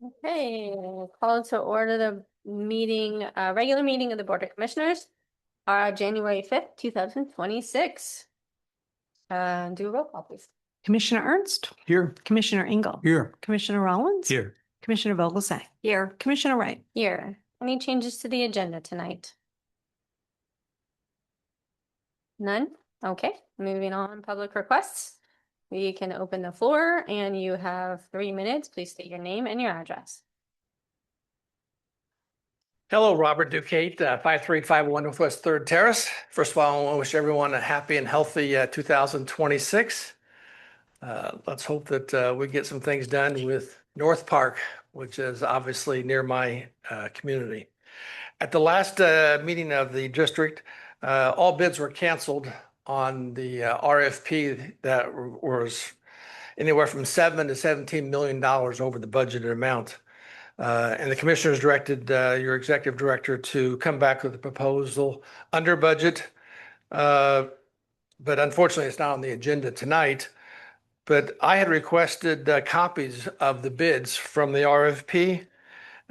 Okay, call to order the meeting, regular meeting of the Board of Commissioners, January 5th, 2026. Do a roll call, please. Commissioner Ernst, Here. Commissioner Engel, Here. Commissioner Rollins, Here. Commissioner Vogelsang, here, Commissioner Wright. Here. Any changes to the agenda tonight? None? Okay, moving on, public requests. We can open the floor and you have 3 minutes. Please state your name and your address. Hello, Robert Duquette, 5351 Northwest 3rd Terrace. First of all, I want to wish everyone a happy and healthy 2026. Let's hope that we get some things done with North Park, which is obviously near my community. At the last meeting of the district, all bids were canceled on the RFP that was anywhere from $7 to $17 million over the budgeted amount. And the commissioners directed your executive director to come back with a proposal under budget. But unfortunately, it's not on the agenda tonight. But I had requested copies of the bids from the RFP,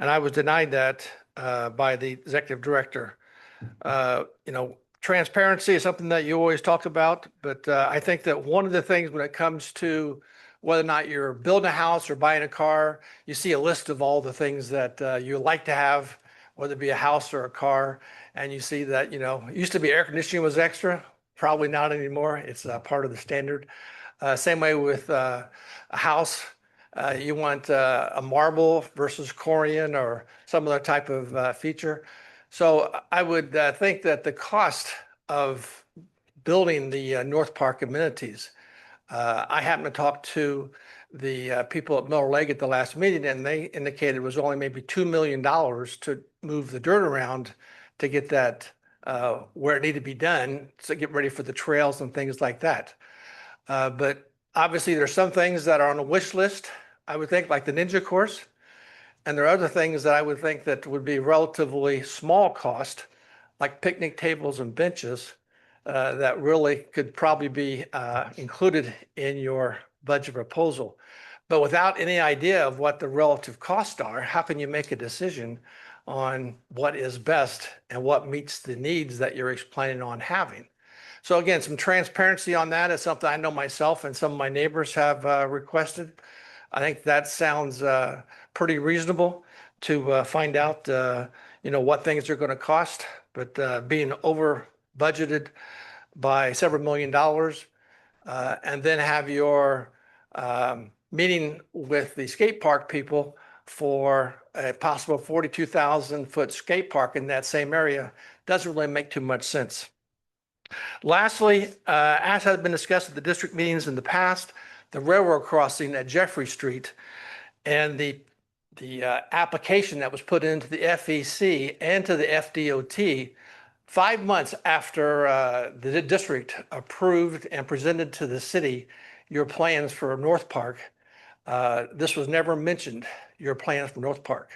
and I was denied that by the executive director. Transparency is something that you always talk about, but I think that one of the things when it comes to whether or not you're building a house or buying a car, you see a list of all the things that you like to have, whether it be a house or a car, and you see that, it used to be air conditioning was extra, probably not anymore. It's part of the standard. Same way with a house. You want a marble versus Corian or some other type of feature. So I would think that the cost of building the North Park amenities, I happened to talk to the people at Miller Lake at the last meeting, and they indicated it was only maybe $2 million to move the dirt around to get that where it needed to be done to get ready for the trails and things like that. But obviously, there's some things that are on a wish list, I would think, like the Ninja course. And there are other things that I would think that would be relatively small cost, like picnic tables and benches, that really could probably be included in your budget proposal. But without any idea of what the relative costs are, how can you make a decision on what is best and what meets the needs that you're planning on having? So again, some transparency on that is something I know myself and some of my neighbors have requested. I think that sounds pretty reasonable to find out, what things are going to cost. But being over budgeted by several $1 million, and then have your meeting with the skate park people for a possible 42,000 foot skate park in that same area doesn't really make too much sense. Lastly, as has been discussed at the district meetings in the past, the railroad crossing at Jeffrey Street and the application that was put into the FEC and to the FDOT 5 months after the district approved and presented to the city your plans for North Park. This was never mentioned, your plans for North Park.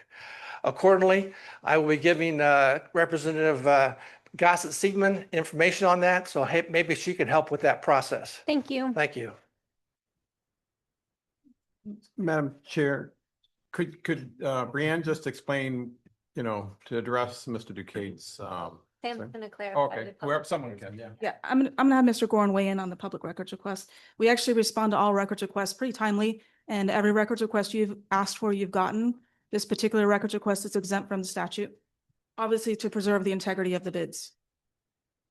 Accordingly, I will be giving Representative Gossett Siegman information on that, so maybe she can help with that process. Thank you. Thank you. Madam Chair, could Brianne just explain, to address Mr. Duquette's? Sam's going to clarify. Okay, whoever, someone can, yeah. Yeah, I'm gonna have Mr. Gorin weigh in on the public records request. We actually respond to all records requests pretty timely, and every records request you've asked for, you've gotten. This particular records request is exempt from the statute, obviously to preserve the integrity of the bids.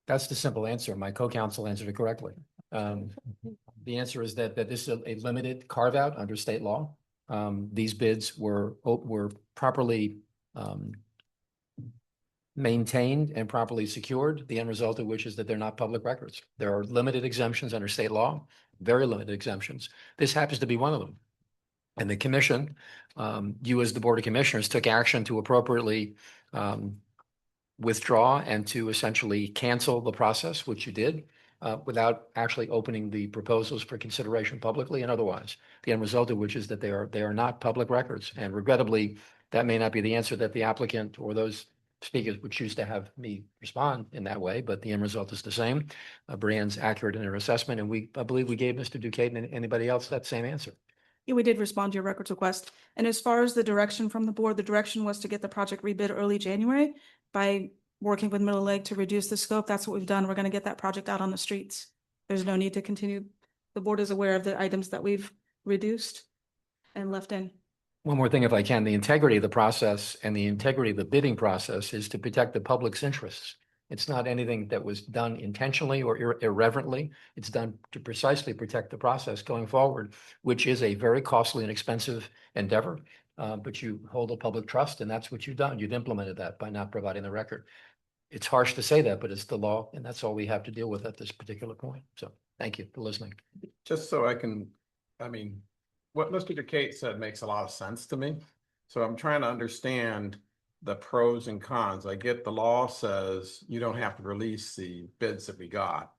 That's the simple answer. My co-counsel answered it correctly. The answer is that this is a limited carve out under state law. These bids were properly maintained and properly secured. The end result of which is that they're not public records. There are limited exemptions under state law, very limited exemptions. This happens to be one of them. And the commission, you as the Board of Commissioners, took action to appropriately withdraw and to essentially cancel the process, which you did, without actually opening the proposals for consideration publicly and otherwise. The end result of which is that they are not public records. And regrettably, that may not be the answer that the applicant or those speakers would choose to have me respond in that way, but the end result is the same. Brianne's accurate in her assessment, and I believe we gave Mr. Duquette and anybody else that same answer. Yeah, we did respond to your records request. And as far as the direction from the board, the direction was to get the project rebid early January by working with Middle Lake to reduce the scope. That's what we've done. We're going to get that project out on the streets. There's no need to continue. The board is aware of the items that we've reduced and left in. One more thing, if I can, the integrity of the process and the integrity of the bidding process is to protect the public's interests. It's not anything that was done intentionally or irreverently. It's done to precisely protect the process going forward, which is a very costly and expensive endeavor. But you hold a public trust, and that's what you've done. You've implemented that by not providing the record. It's harsh to say that, but it's the law, and that's all we have to deal with at this particular point. So thank you for listening. Just so I mean, what Mr. Duquette said makes a lot of sense to me. So I'm trying to understand the pros and cons. I get the law says you don't have to release the bids that we got.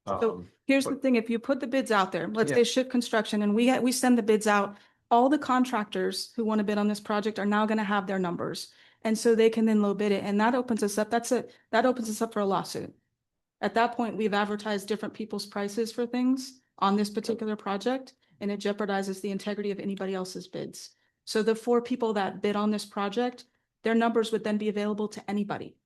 So here's the but- thing, if you put the bids out there, let's Yeah. say Ship Construction, and we send the bids out, all the contractors who want to bid on this project are now going to have their numbers. And so they can then low bid it, and that opens us up, that opens us up for a lawsuit. At that point, we've advertised different people's prices for things on this particular project, and it jeopardizes the integrity of anybody else's bids. So the 4 people that bid on this project, their numbers would then be available to anybody.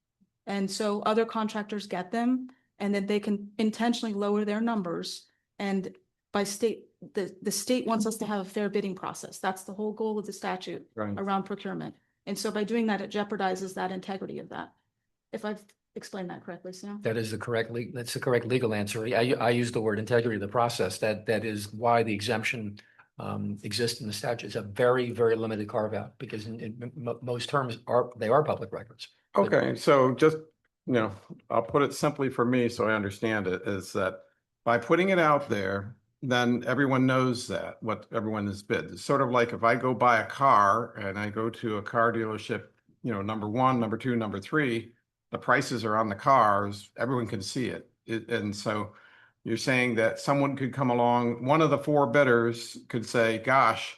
And so other contractors get them, and then they can intentionally lower their numbers. And by state, the state wants us to have a fair bidding process. That's the whole goal of the statute Right. around procurement. And so by doing that, it jeopardizes that integrity of that. If I've explained that correctly, Sam. That is that's the correct legal answer. I use the word integrity of the process. That is why the exemption exists in the statute. It's a very, very limited carve out because in most terms they are public records. Okay, so just, I'll put it simply for me so I understand it, is that by putting it out there, then everyone knows that, what everyone has bid. It's sort of like if I go buy a car and I go to a car dealership, number 1, number 2, number 3, the prices are on the cars, everyone can see it. And so you're saying that someone could come along, one of the 4 bidders could say, gosh,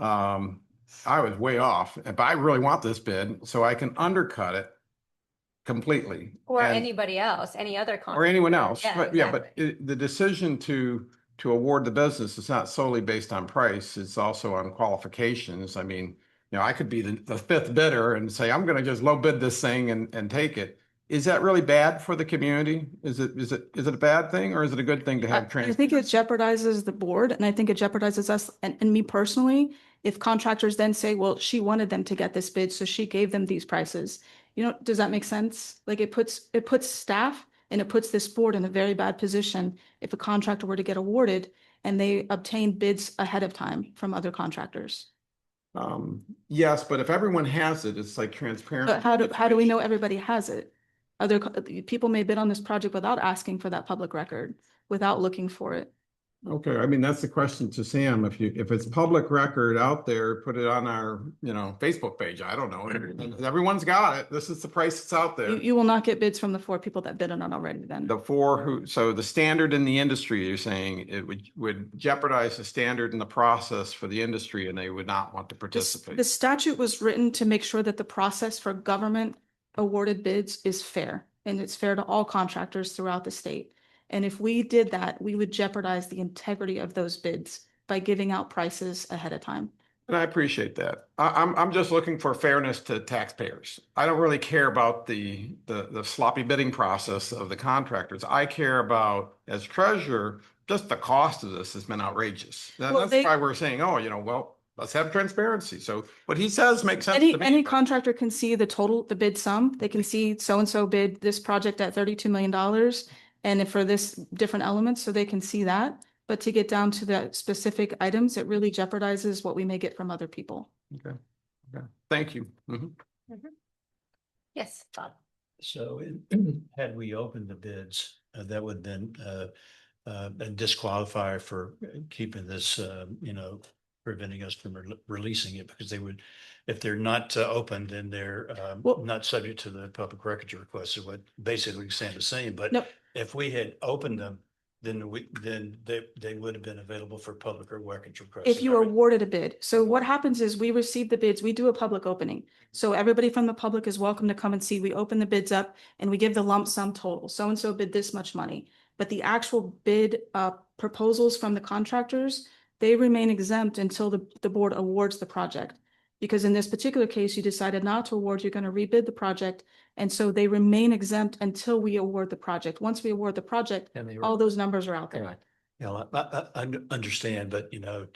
I was way off, but I really want this bid, so I can undercut it completely. Or And- anybody else, any other. or anyone else. Yeah, But yeah, exactly. but the decision to award the business is not solely based on price. It's also on qualifications. I mean, I could be the 5th bidder and say, I'm going to just low bid this thing and take it. Is that really bad for the community? Is it a bad thing, or is it a good thing to have I transparency? think it jeopardizes the board, and I think it jeopardizes us and me personally. If contractors then say, well, she wanted them to get this bid, so she gave them these prices. Does that make sense? Like it puts staff and it puts this board in a very bad position if a contractor were to get awarded and they obtain bids ahead of time from other contractors. Yes, but if everyone has it, it's like transparency. But how do we know everybody has it? People may bid on this project without asking for that public record, without looking for it. Okay, I mean, that's the question to Sam. If it's public record out there, put it on our, Facebook page. I don't know. Everyone's got it. This is the price that's out there. You will not get bids from the 4 people that bid on it already then. The 4 so the standard in the industry, you're saying it would jeopardize the standard in the process for the industry and they would not want to participate. The statute was written to make sure that the process for government awarded bids is fair, and it's fair to all contractors throughout the state. And if we did that, we would jeopardize the integrity of those bids by giving out prices ahead of time. And I appreciate that. I'm just looking for fairness to taxpayers. I don't really care about the sloppy bidding process of the contractors. I care about, as treasurer, just the cost of this has been outrageous. Well, That's why we're saying, well, let's have transparency. So what he says makes sense to me. Any contractor can see the bid sum. They can see so-and-so bid this project at $32 million. And for this different elements, so they can see that. But to get down to the specific items, it really jeopardizes what we may get from other people. Okay. Thank you. Mhm. Yes, Bob. So had we opened the bids, that would then a disqualifier for keeping this, preventing us from releasing it, because they would, if they're not open, then they're Well- not subject to the public records request, so what basically saying the same, but Nope. if we had opened them, then they would have been available for public records requests. If you awarded a bid. So what happens is we receive the bids, we do a public opening. So everybody from the public is welcome to come and see. We open the bids up and we give the lump sum total. So-and-so bid this much money. But the actual bid proposals from the contractors, they remain exempt until the board awards the project. Because in this particular case, you decided not to award, you're going to rebid the project. And so they remain exempt until we award the project. Once we award the project, And they all those numbers are out there. Right. You know, I understand, but you know,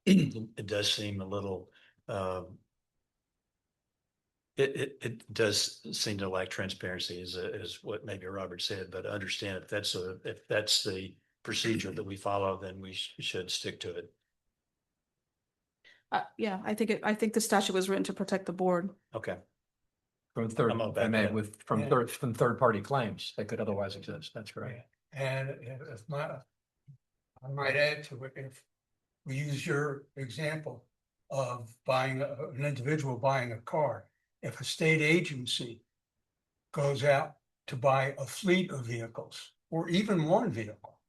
it does seem a little, it does seem to lack transparency is what maybe Robert said, but I understand if that's the procedure that we follow, then we should stick to it. Yeah, I think the statute was written to protect the board. Okay. From third, I'm all if I back may, then. with, Yeah. from third party claims that could otherwise exist. That's correct. And if I might add to it, if we use your example of buying, an individual buying a car, if a state agency goes out to buy a fleet of vehicles, or even one vehicle,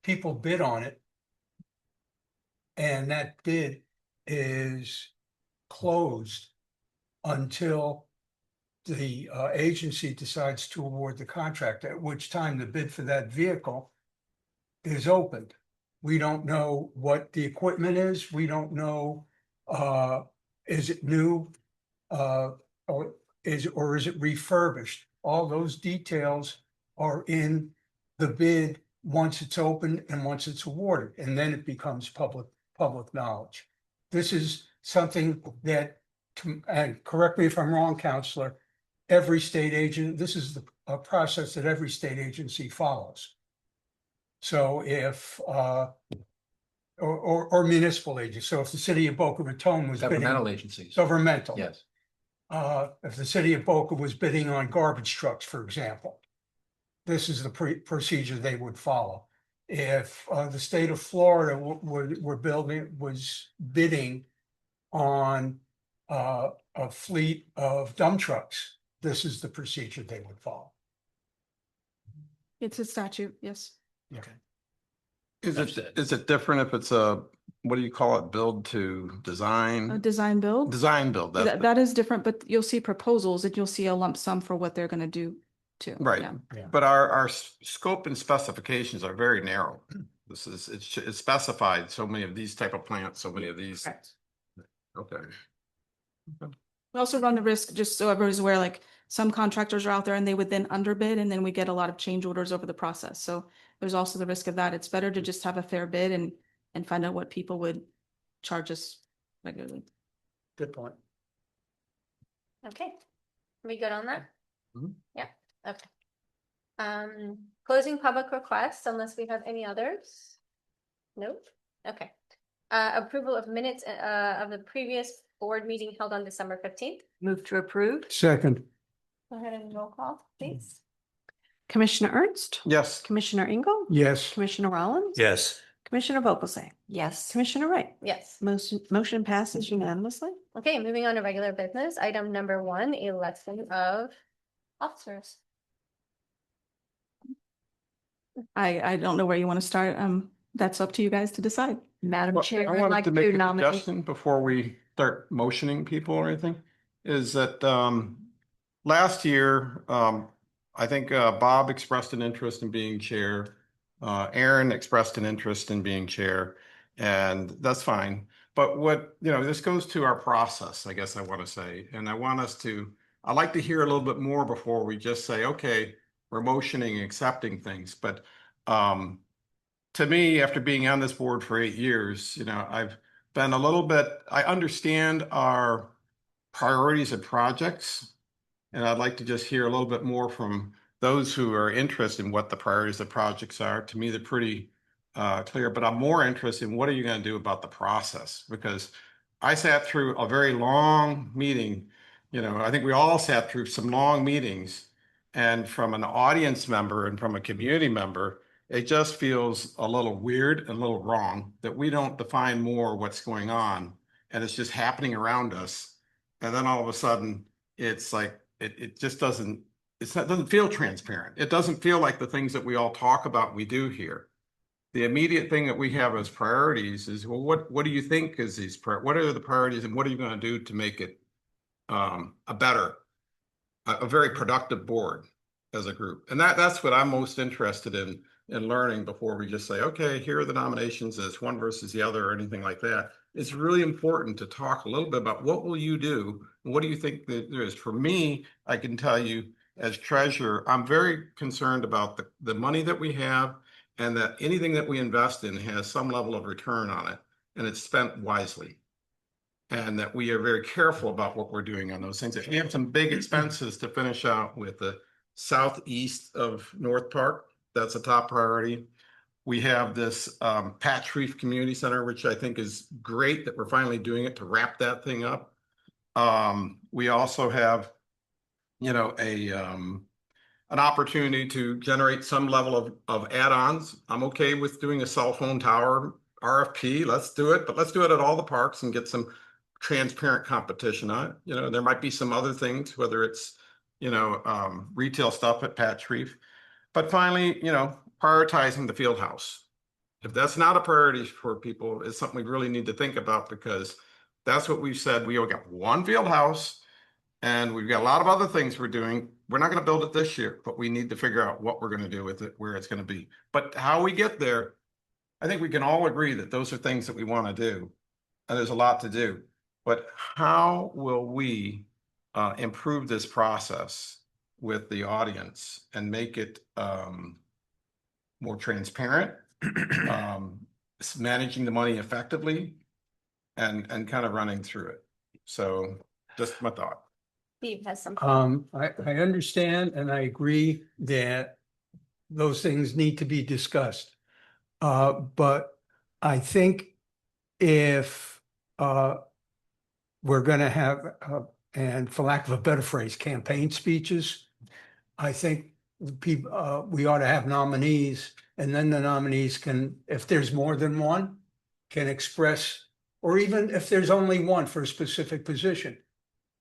people bid on it, and that bid is closed until the agency decides to award the contract, at which time the bid for that vehicle is opened. We don't know what the equipment is. We don't know, is it new? Or is it refurbished? All those details are in the bid once it's opened and once it's awarded, and then it becomes public knowledge. This is something that, and correct me if I'm wrong, Counselor, every state agent, this is a process that every state agency follows. So if, or municipal agency, so if the city of Boca Raton was bidding. Governmental agencies. Governmental. Yes. If the city of Boca was bidding on garbage trucks, for example, this is the procedure they would follow. If the state of Florida was bidding on a fleet of dump trucks, this is the procedure they would follow. It's a statute, yes. Okay. Is it different if it's a, what do you call it, build to A design? design build. Design build, that's, That is different, but you'll see proposals and you'll see a lump sum for what they're gonna do too. right. Yeah. But our scope and specifications are very narrow. This is, it's specified so many of these type of plants, so many of these. Correct. Okay. We also run the risk, just so everybody's aware, like some contractors are out there and they would then underbid and then we get a lot of change orders over the process. So there's also the risk of that. It's better to just have a fair bid and find out what people would charge us regularly. Good point. Okay, we good on that? Mhm. Yeah, okay. Closing public requests unless we have any others? Nope, okay. Approval of minutes of the previous board meeting held on December 15th. Move to approve. Second. Go ahead and roll call, please. Commissioner Ernst, Yes. Commissioner Engel, Yes. Commissioner Rollins. Yes. Commissioner Vogelsang. Yes. Commissioner Wright. Yes. Motion passes unanimously. Okay, moving on to regular business. Item number 1, election of officers. I don't know where you want to start. That's up to you guys to decide. Madam Well, Chair, I I'd wanted like to make to a nominate. suggestion before we start motioning people or anything, is that last year, I think Bob expressed an interest in being chair. Aaron expressed an interest in being chair, and that's fine. But what, this goes to our process, I guess I want to say, and I'd like to hear a little bit more before we just say, okay, we're motioning and accepting things. But to me, after being on this board for 8 years, I've been a little bit, I understand our priorities of projects. And I'd like to just hear a little bit more from those who are interested in what the priorities of projects are. To me, they're pretty clear, but I'm more interested in what are you going to do about the process? Because I sat through a very long meeting. I think we all sat through some long meetings, and from an audience member and from a community member, it just feels a little weird and a little wrong that we don't define more what's going on, and it's just happening around us. And then all of a sudden, it's like, it just doesn't feel transparent. It doesn't feel like the things that we all talk about, we do here. The immediate thing that we have as priorities is, well, what do you think is what are the priorities and what are you going to do to make it a very productive board as a group? And that's what I'm most interested in and learning before we just say, okay, here are the nominations as one versus the other or anything like that. It's really important to talk a little bit about what will you do? What do you think that there is? For me, I can tell you as treasurer, I'm very concerned about the money that we have and that anything that we invest in has some level of return on it and it's spent wisely. And that we are very careful about what we're doing on those things. If we have some big expenses to finish out with the southeast of North Park, that's a top priority. We have this Patch Reef Community Center, which I think is great that we're finally doing it to wrap that thing up. We also have, you know, an opportunity to generate some level of add-ons. I'm okay with doing a cell phone tower RFP. Let's do it, but let's do it at all the parks and get some transparent competition on it. You know, there might be some other things, whether it's, you know, retail stuff at Patch Reef. But finally, you know, prioritizing the field house. If that's not a priority for people, it's something we really need to think about because that's what we've said. We only got one field house and we've got a lot of other things we're doing. We're not going to build it this year, but we need to figure out what we're going to do with it, where it's going to be. But how we get there, I think we can all agree that those are things that we want to do. And there's a lot to do. But how will we improve this process with the audience and make it more transparent, managing the money effectively, and kind of running through it? So just my thought. Steve has something. I understand and I agree that those things need to be discussed. But I think if we're going to have, and for lack of a better phrase, campaign speeches, I think people, we ought to have nominees, and then the nominees can, if there's more than one, can express, or even if there's only one for a specific position,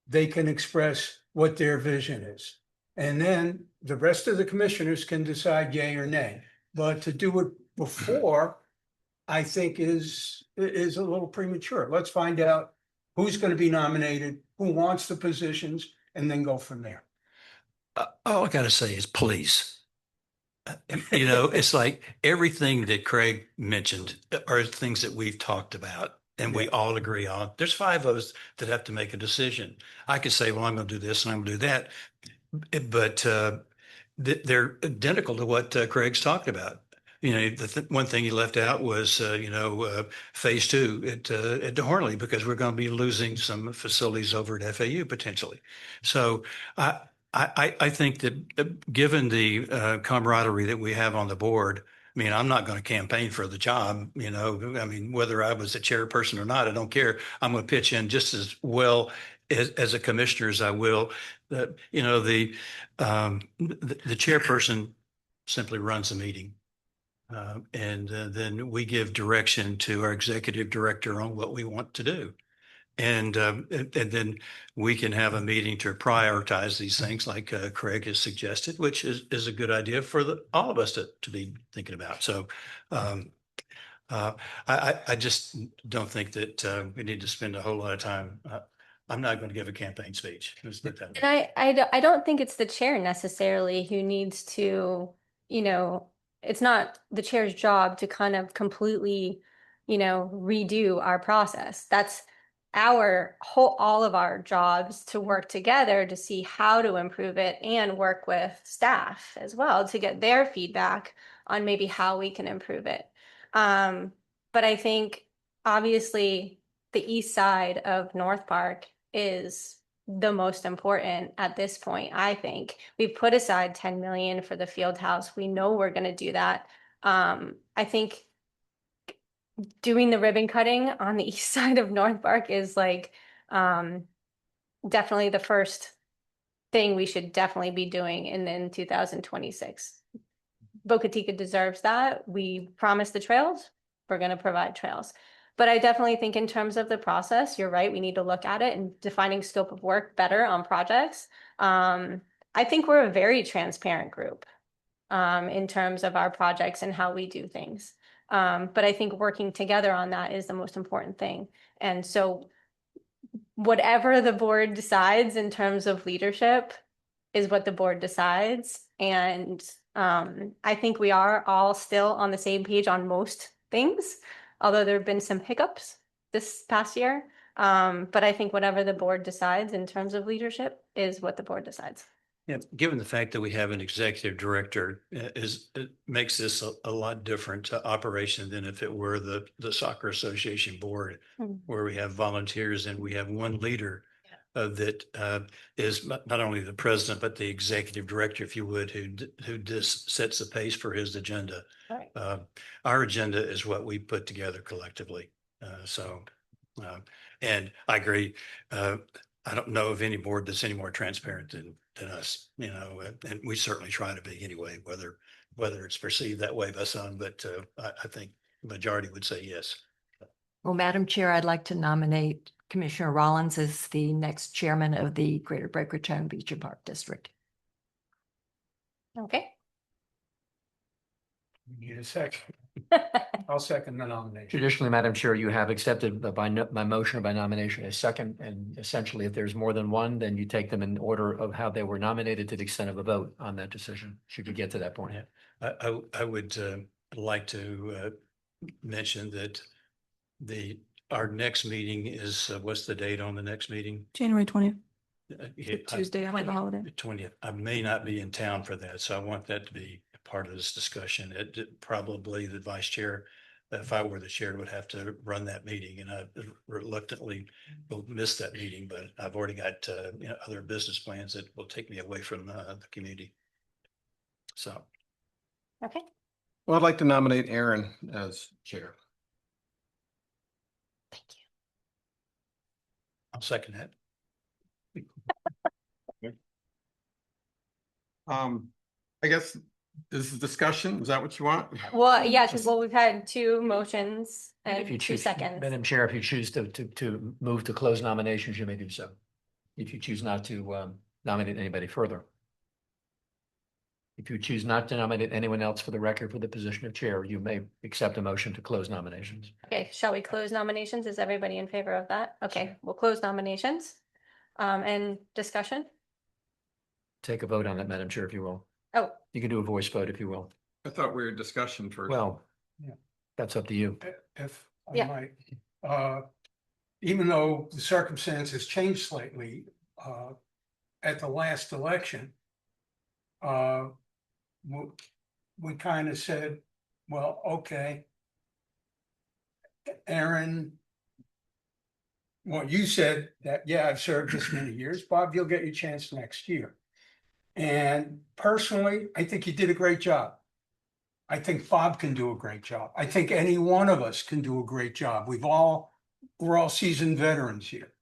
they can express what their vision is. And then the rest of the commissioners can decide yay or nay. But to do it before, I think is a little premature. Let's find out who's going to be nominated, who wants the positions, and then go from there. All I gotta say is please. You know, it's like everything that Craig mentioned are things that we've talked about and we all agree on. There's 5 of us that have to make a decision. I could say, well, I'm going to do this and I'm going to do that. But they're identical to what Craig's talked about. You know, one thing he left out was, phase 2 at DeHornley, because we're going to be losing some facilities over at FAU potentially. So I think that given the camaraderie that we have on the board, I mean, I'm not going to campaign for the job, you know, I mean, whether I was a chairperson or not, I don't care. I'm going to pitch in just as well as a commissioner as I will. You know, the chairperson simply runs the meeting. And then we give direction to our executive director on what we want to do. And then we can have a meeting to prioritize these things like Craig has suggested, which is a good idea for all of us to be thinking about. So I just don't think that we need to spend a whole lot of time. I'm not going to give a campaign speech. And I don't think it's the chair necessarily who needs to, you know, it's not the chair's job to kind of completely, you know, redo our process. That's all of our jobs to work together to see how to improve it and work with staff as well to get their feedback on maybe how we can improve it. But I think obviously the east side of North Park is the most important at this point. I think we've put aside 10 million for the field house. We know we're going to do that. I think doing the ribbon cutting on the east side of North Park is like definitely the first thing we should definitely be doing in 2026. Boca Chica deserves that. We promised the trails. We're going to provide trails. But I definitely think in terms of the process, you're right. We need to look at it and defining scope of work better on projects. I think we're a very transparent group in terms of our projects and how we do things. But I think working together on that is the most important thing. And so whatever the board decides in terms of leadership is what the board decides. And I think we are all still on the same page on most things, although there have been some hiccups this past year. But I think whatever the board decides in terms of leadership is what the board decides. Yeah, given the fact that we have an executive director, it makes this a lot different operation than if it were the soccer association board, Mhm. where we have volunteers and we have one leader that is not only the president, but the executive director, if you would, who just sets the pace for his agenda. Right. Our agenda is what we put together collectively. And I agree. I don't know of any board that's any more transparent than us, and we certainly try to be anyway, whether it's perceived that way by some, but I think the majority would say yes. Well, Madam Chair, I'd like to nominate Commissioner Rollins as the next chairman of the Greater Boca Raton Beach and Park District. Okay. We need a second. I'll second the nomination. Traditionally, Madam Chair, you have accepted by motion or by nomination a second, and essentially if there's more than one, then you take them in order of how they were nominated to the extent of a vote on that decision, should you get to that point. I would like to mention that our next meeting is, what's the date on the next meeting? January 20th, Yeah, Tuesday after the holiday. The 20th. I may not be in town for that, so I want that to be a part of this discussion. Probably the vice chair, if I were the chair, would have to run that meeting, and I reluctantly will miss that meeting, but I've already got other business plans that will take me away from the community. So. Okay. Well, I'd like to nominate Aaron as chair. Thank you. I'll second that. I guess this is discussion. Is that what you want? Well, yeah, because we've had two motions If and you 2 choose, seconds. Madam Chair, if you choose to move to close nominations, you may do so. If you choose not to nominate anybody further. If you choose not to nominate anyone else for the record for the position of chair, you may accept a motion to close nominations. Okay, shall we close nominations? Is everybody in favor of that? Okay, we'll close nominations. And discussion? Take a vote on that, Madam Chair, if you will. Oh, You can do a voice vote if you will. I thought we were discussion first. Well, Yeah. that's up to you. If I Yeah. might, even though the circumstances changed slightly, at the last election, we kind of said, well, okay. Aaron, well, you said that, yeah, I've served this many years. Bob, you'll get your chance next year. And personally, I think you did a great job. I think Bob can do a great job. I think any one of us can do a great job. We're all seasoned veterans here.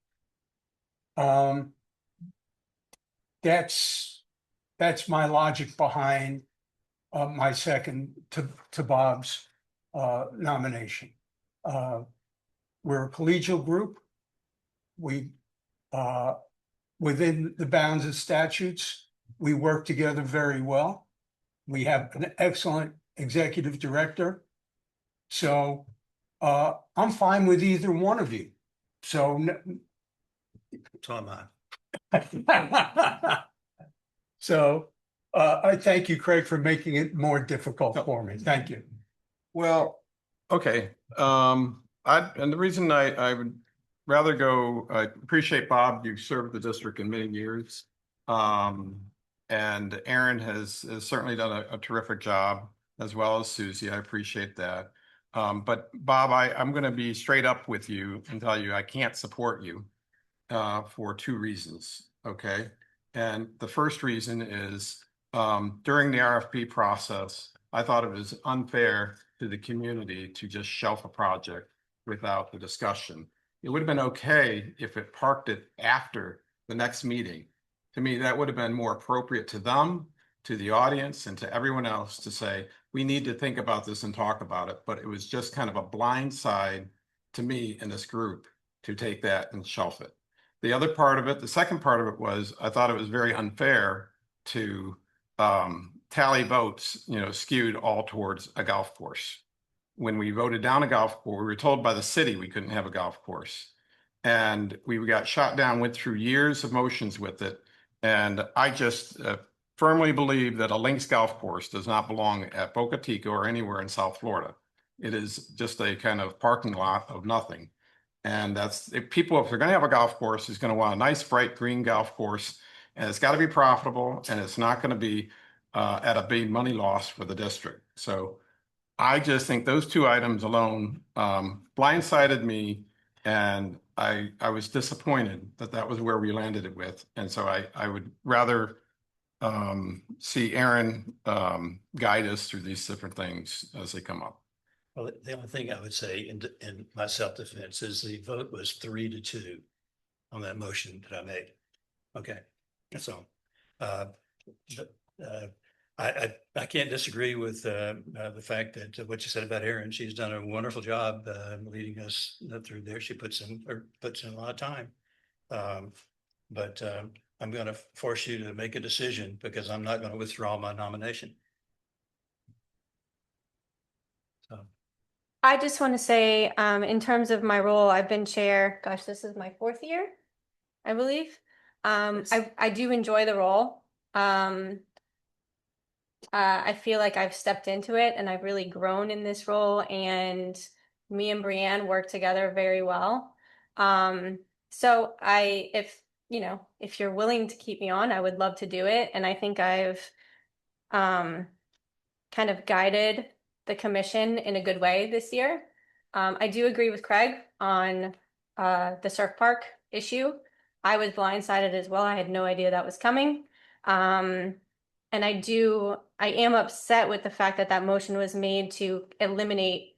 That's my logic behind my second to Bob's nomination. We're a collegial group. We within the bounds of statutes, we work together very well. We have an excellent executive director. So I'm fine with either one of you. So So am I. So I thank you, Craig, for making it more difficult for me. Thank you. Well, okay. And the reason I would rather go, I appreciate Bob, you've served the district in many years. And Aaron has certainly done a terrific job, as well as Susie. I appreciate that. But Bob, I'm going to be straight up with you and tell you I can't support you for 2 reasons. Okay. And the first reason is during the RFP process, I thought it was unfair to the community to just shelf a project without the discussion. It would have been okay if it parked it after the next meeting. To me, that would have been more appropriate to them, to the audience, and to everyone else to say, we need to think about this and talk about it. But it was just kind of a blind side to me in this group to take that and shelf it. The other part of it, the second part of it was, I thought it was very unfair to tally votes, skewed all towards a golf course. When we voted down a golf course, we were told by the city we couldn't have a golf course. And we got shot down, went through years of motions with it. And I just firmly believe that a links golf course does not belong at Boca Chica or anywhere in South Florida. It is just a kind of parking lot of nothing. And that's, if they're gonna have a golf course, it's gonna want a nice bright green golf course. And it's gotta be profitable, and it's not gonna be at a big money loss for the district. So I just think those two items alone blindsided me, and I was disappointed that that was where we landed it with. And so I would rather see Aaron guide us through these different things as they come up. Well, the only thing I would say in my self-defense is the vote was 3-2 on that motion that I made. Okay, that's all. I can't disagree with the fact that what you said about Erin. She's done a wonderful job leading us through there. She puts in a lot of time. But I'm going to force you to make a decision because I'm not going to withdraw my nomination. So. I just want to say, in terms of my role, I've been chair, gosh, this is my 4th year, I believe. I do enjoy the role. I feel like I've stepped into it and I've really grown in this role, and me and Brianne work together very well. So if you're willing to keep me on, I would love to do it. And I think I've kind of guided the commission in a good way this year. I do agree with Craig on the surf park issue. I was blindsided as well. I had no idea that was coming. And I am upset with the fact that that motion was made to eliminate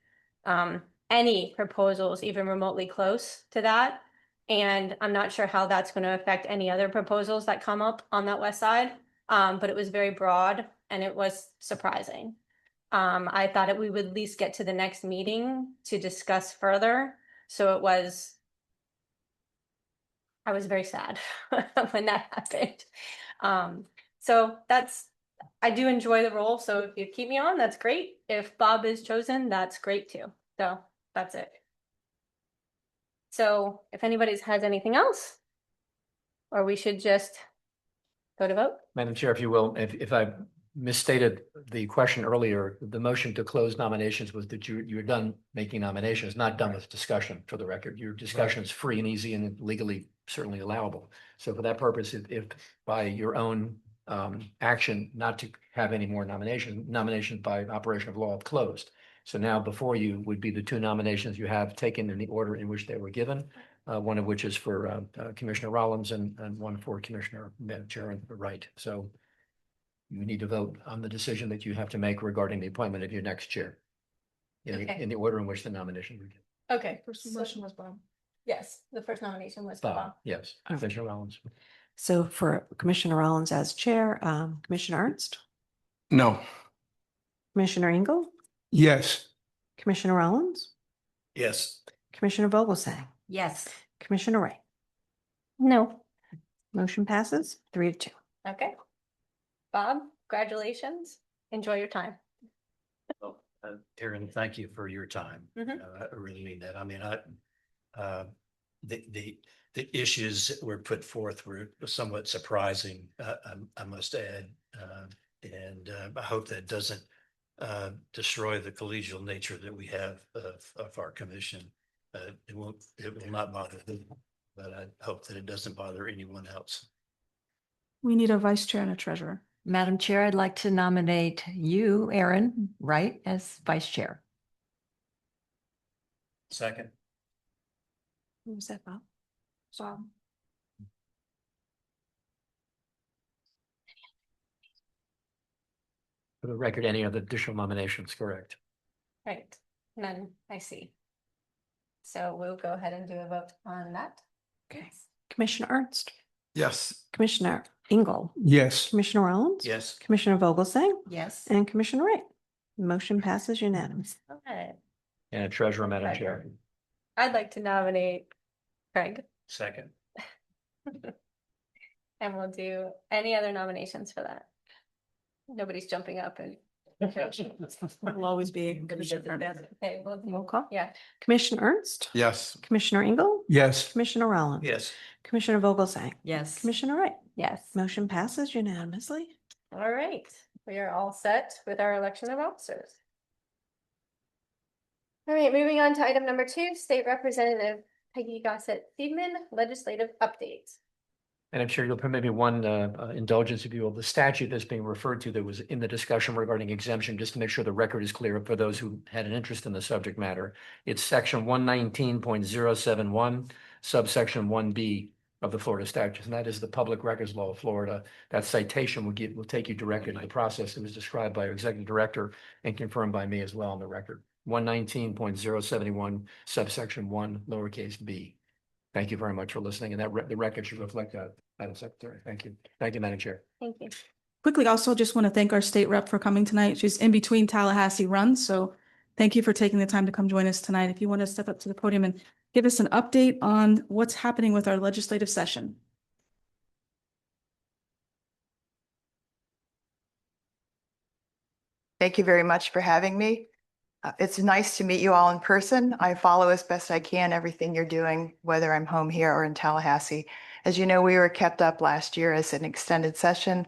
any proposals even remotely close to that. And I'm not sure how that's going to affect any other proposals that come up on that west side. But it was very broad and it was surprising. I thought we would at least get to the next meeting to discuss further. So I was very sad when that happened. So I do enjoy the role. So if you keep me on, that's great. If Bob is chosen, that's great too. So that's it. So if anybody has anything else, or we should just go to vote. Madam Chair, if you will, if I misstated the question earlier, the motion to close nominations was that you're done making nominations, not done with discussion, for the record. Your discussion is free and easy and legally certainly allowable. So for that purpose, if by your own action not to have any more nominations by operation of law have closed. So now before you would be the 2 nominations you have taken in the order in which they were given, one of which is for Commissioner Rollins and one for Commissioner Chair Wright. So you need to vote on the decision that you have to make regarding the appointment of your next chair in the order in which the nomination were given. Okay. First motion was Bob. Yes, the first nomination was for Bob. Yes, Oh. Commissioner Rollins. So for Commissioner Rollins as chair, Commissioner Ernst, No. Commissioner Engel, Yes. Commissioner Rollins, Yes. Commissioner Vogelsang, Yes. Commissioner Wright. No. Motion passes 3-2. Okay. Bob, congratulations. Enjoy your time. Well, Erin, thank you for your time. Mhm. I really mean that. I mean, the issues that were put forth were somewhat surprising, I must add. And I hope that doesn't destroy the collegial nature that we have of our commission. It will not bother me, but I hope that it doesn't bother anyone else. We need a vice chair and a treasurer. Madam Chair, I'd like to nominate you, Aaron Wright, as vice chair. Second. Who was that, Bob? Bob. For the record, any other additional nominations, correct? Right. None, I see. So we'll go ahead and do a vote on that. Okay. Commissioner Ernst, Yes. Commissioner Engel, Yes. Commissioner Rollins. Yes. Commissioner Vogelsang Yes. and Commissioner Wright. Motion passes unanimous. Okay. And a treasurer, Madam Chair. I'd like to nominate Craig, Second. and we'll do any other nominations for that. Nobody's jumping up and. Will always be. Okay, we'll do- Roll call. Yeah, Commissioner Ernst, Yes. Commissioner Engel, Yes. Commissioner Rollins. Yes. Commissioner Vogelsang, Yes. Commissioner Wright. yes. Motion passes unanimously. All right, we are all set with our election of officers. All right, moving on to item number 2, State Representative Peggy Gossett Thiedman, legislative updates. Madam Chair, you'll permit me one indulgence, if you will. The statute that's being referred to that was in the discussion regarding exemption, just to make sure the record is clear for those who had an interest in the subject matter. It's section 119.071, subsection 1B of the Florida statutes, and that is the public records law of Florida. That citation will take you directly to the process that was described by our executive director and confirmed by me as well on the record. 119.071, subsection 1, lowercase b. Thank you very much for listening, and the record should reflect that, Madam Secretary. Thank you. Thank you, Madam Chair. Thank you. Quickly, also just want to thank our state rep for coming tonight. She's in between Tallahassee runs, so thank you for taking the time to come join us tonight. If you want to step up to the podium and give us an update on what's happening with our legislative session. Thank you very much for having me. It's nice to meet you all in person. I follow as best I can everything you're doing, whether I'm home here or in Tallahassee. As you know, we were kept up last year as an extended session.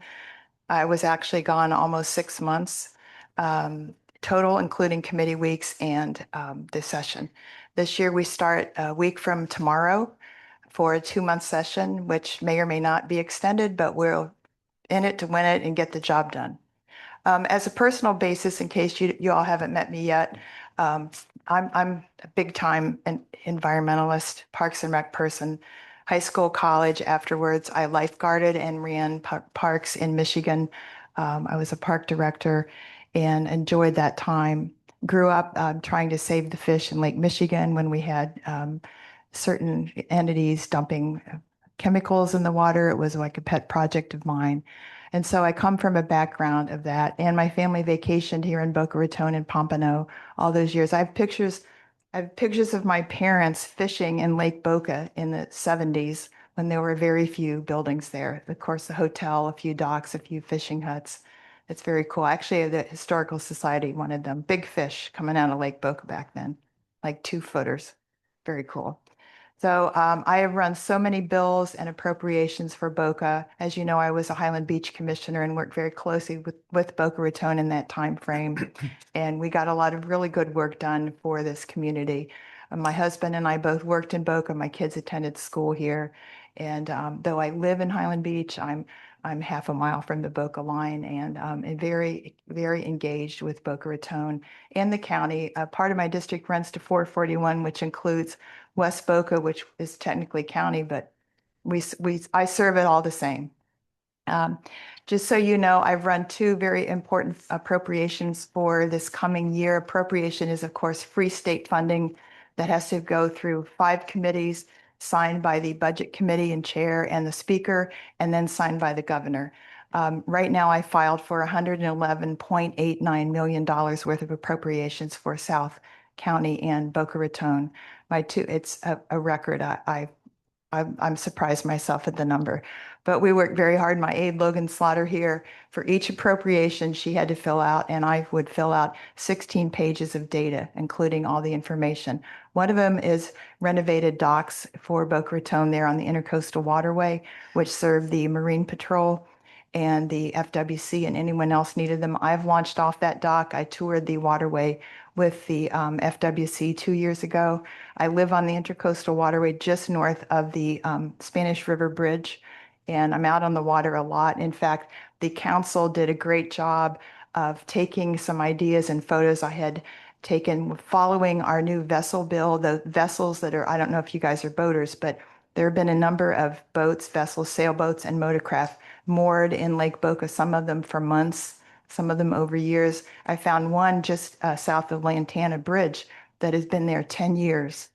I was actually gone almost 6 months total, including committee weeks and this session. This year, we start a week from tomorrow for a 2-month session, which may or may not be extended, but we're in it to win it and get the job done. As a personal basis, in case you all haven't met me yet, I'm a big time environmentalist, Parks and Rec person. High school, college, afterwards, I lifeguarded and ran parks in Michigan. I was a park director and enjoyed that time. Grew up trying to save the fish in Lake Michigan when we had certain entities dumping chemicals in the water. It was like a pet project of mine. And so I come from a background of that, and my family vacationed here in Boca Raton and Pompano all those years. I have pictures of my parents fishing in Lake Boca in the 70s when there were very few buildings there. Of course, the hotel, a few docks, a few fishing huts. It's very cool. Actually, the Historical Society wanted them. Big fish coming out of Lake Boca back then, like 2-footers. Very cool. So I have run so many bills and appropriations for Boca. As you know, I was a Highland Beach commissioner and worked very closely with Boca Raton in that time frame. And we got a lot of really good work done for this community. My husband and I both worked in Boca. My kids attended school here. And though I live in Highland Beach, I'm half a mile from the Boca line and very, very engaged with Boca Raton and the county. Part of my district runs to 441, which includes West Boca, which is technically county, but I serve it all the same. Just so you know, I've run 2 very important appropriations for this coming year. Appropriation is, of course, free state funding that has to go through 5 committees, signed by the Budget Committee and Chair and the Speaker, and then signed by the Governor. Right now, I filed for $111.89 million worth of appropriations for South County and Boca Raton. It's a record. I'm surprised myself at the number, but we worked very hard. My aide Logan Slaughter here, for each appropriation she had to fill out, and I would fill out 16 pages of data, including all the information. One of them is renovated docks for Boca Raton there on the Intercoastal Waterway, which serve the Marine Patrol and the FWC and anyone else needed them. I've launched off that dock. I toured the waterway with the FWC 2 years ago. I live on the Intercoastal Waterway just north of the Spanish River Bridge, and I'm out on the water a lot. In fact, the council did a great job of taking some ideas and photos I had taken following our new vessel bill, the vessels that are, I don't know if you guys are boaters, but there have been a number of boats, vessels, sailboats, and motorcraft moored in Lake Boca, some of them for months, some of them over years. I found one just south of Lantana Bridge that has been there 10 years.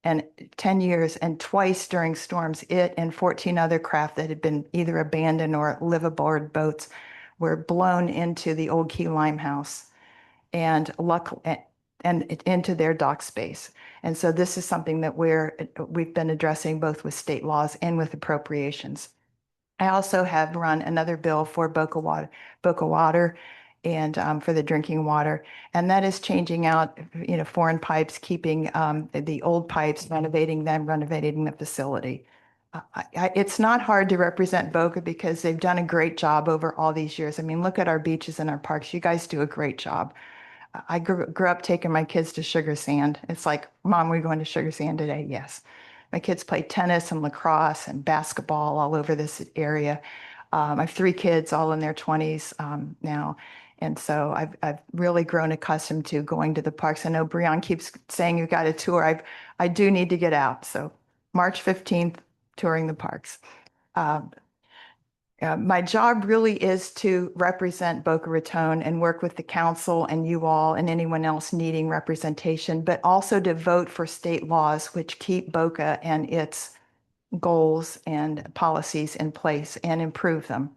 And 10 years, and twice during storms, it and 14 other craft that had been either abandoned or live aboard boats were blown into the Old Key Limehouse and into their dock space. And so this is something that we've been addressing both with state laws and with appropriations. I also have run another bill for Boca Water and for the drinking water, and that is changing out, foreign pipes, keeping the old pipes, renovating them, renovating the facility. it's not hard to represent Boca because they've done a great job over all these years. I mean, look at our beaches and our parks. You guys do a great job. I grew up taking my kids to Sugar Sand. It's like, Mom, we're going to Sugar Sand today. Yes. My kids play tennis and lacrosse and basketball all over this area. I have 3 kids, all in their 20s now. And so I've really grown accustomed to going to the parks. I know Breon keeps saying you got a tour. I do need to get out. So March 15th, touring the parks. My job really is to represent Boca Raton and work with the council and you all and anyone else needing representation, but also to vote for state laws which keep Boca and its goals and policies in place and improve them.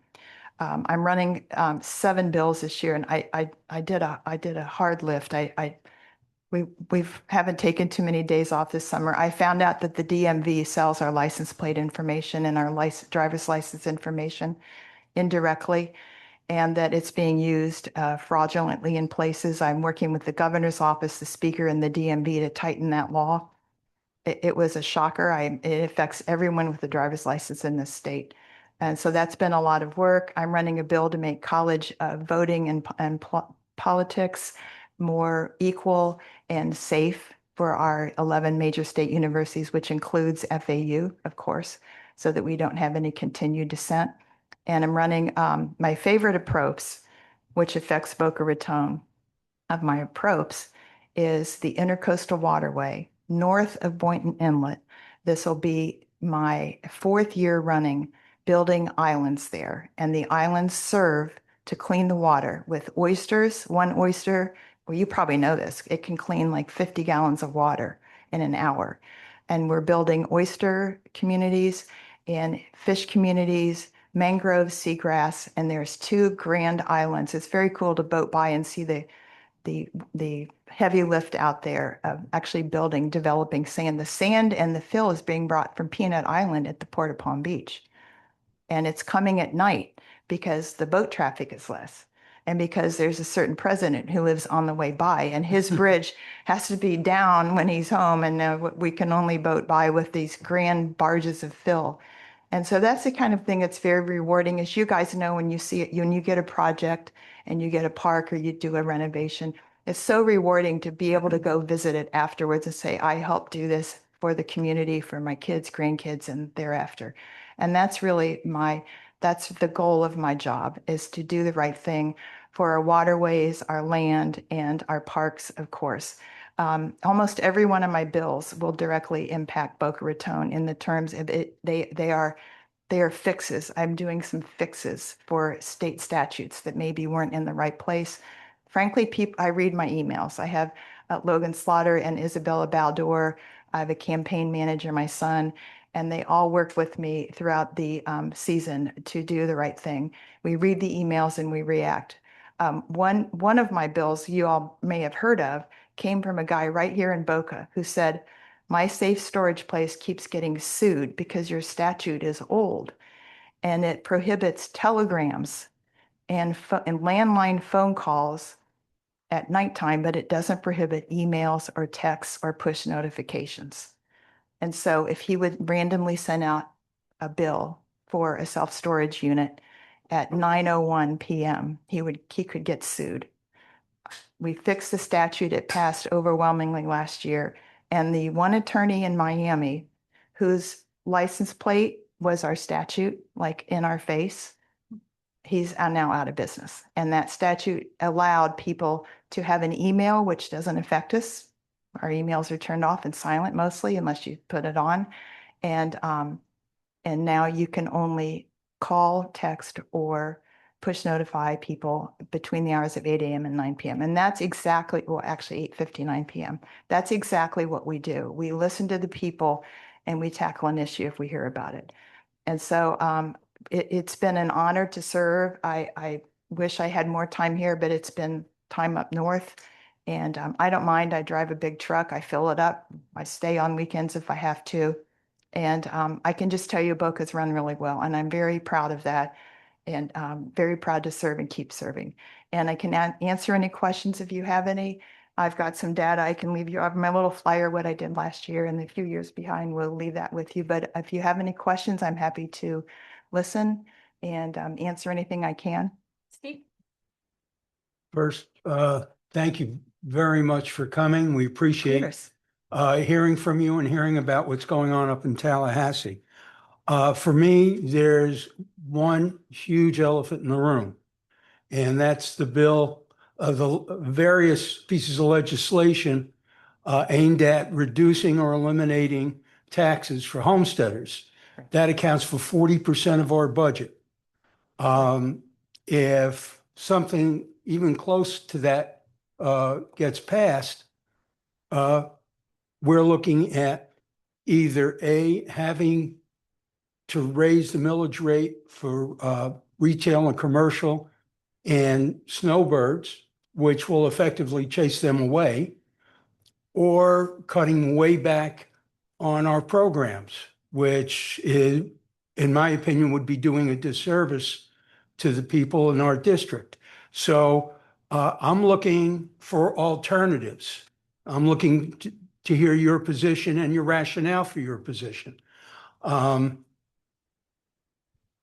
I'm running 7 bills this year, and I did a hard lift. We haven't taken too many days off this summer. I found out that the DMV sells our license plate information and our driver's license information indirectly, and that it's being used fraudulently in places. I'm working with the governor's office, the speaker, and the DMV to tighten that law. It was a shocker. It affects everyone with a driver's license in this state. And so that's been a lot of work. I'm running a bill to make college voting and politics more equal and safe for our 11 major state universities, which includes FAU, of course, so that we don't have any continued dissent. And I'm running my favorite approach, which affects Boca Raton. Of my approach is the Intercoastal Waterway north of Boynton Inlet. This will be my 4th year running building islands there. And the islands serve to clean the water with oysters. One oyster, well, you probably know this, it can clean like 50 gallons of water in an hour. And we're building oyster communities and fish communities, mangrove, seagrass, and there's 2 grand islands. It's very cool to boat by and see the heavy lift out there of actually developing sand. The sand and the fill is being brought from Peanut Island at the Port of Palm Beach. And it's coming at night because the boat traffic is less. And because there's a certain president who lives on the way by and his bridge has to be down when he's home. And we can only boat by with these grand barges of fill. And so that's the kind of thing that's very rewarding. As you guys know, when you see it, when you get a project and you get a park or you do a renovation, it's so rewarding to be able to go visit it afterwards and say, I helped do this for the community, for my kids, grandkids, and thereafter. And that's really that's the goal of my job, is to do the right thing for our waterways, our land, and our parks, of course. Almost every one of my bills will directly impact Boca Raton in the terms of it. They are fixes. I'm doing some fixes for state statutes that maybe weren't in the right place. Frankly, I read my emails. I have Logan Slaughter and Isabella Baldor. I have a campaign manager, my son, and they all work with me throughout the season to do the right thing. We read the emails and we react. One of my bills you all may have heard of came from a guy right here in Boca who said, my safe storage place keeps getting sued because your statute is old and it prohibits telegrams and landline phone calls at nighttime, but it doesn't prohibit emails or texts or push notifications. And so if he would randomly send out a bill for a self-storage unit at 9:01 p.m., he could get sued. We fixed the statute. It passed overwhelmingly last year. And the one attorney in Miami whose license plate was our statute, like in our face, he's now out of business. And that statute allowed people to have an email, which doesn't affect us. Our emails are turned off and silent mostly unless you put it on. And now you can only call, text, or push notify people between the hours of 8 a.m. and 9 p.m. And that's exactly, well, actually 8:59 p.m. That's exactly what we do. We listen to the people and we tackle an issue if we hear about it. And so it's been an honor to serve. I wish I had more time here, but it's been time up north. And I don't mind. I drive a big truck. I fill it up. I stay on weekends if I have to. And I can just tell you Boca's run really well. And I'm very proud of that. And very proud to serve and keep serving. And I can answer any questions if you have any. I've got some data I can leave you. I have my little flyer, what I did last year and the few years behind, we'll leave that with you. But if you have any questions, I'm happy to listen and answer anything I can. Steve? First, thank you very much for coming. We appreciate Cheers. hearing from you and hearing about what's going on up in Tallahassee. For me, there's one huge elephant in the room, and that's the bill of the various pieces of legislation aimed at reducing or eliminating taxes for homesteaders. That accounts for 40% of our budget. If something even close to that gets passed, we're looking at either having to raise the millage rate for retail and commercial and snowbirds, which will effectively chase them away, or cutting way back on our programs, which is, in my opinion, would be doing a disservice to the people in our district. So I'm looking for alternatives. I'm looking to hear your position and your rationale for your position.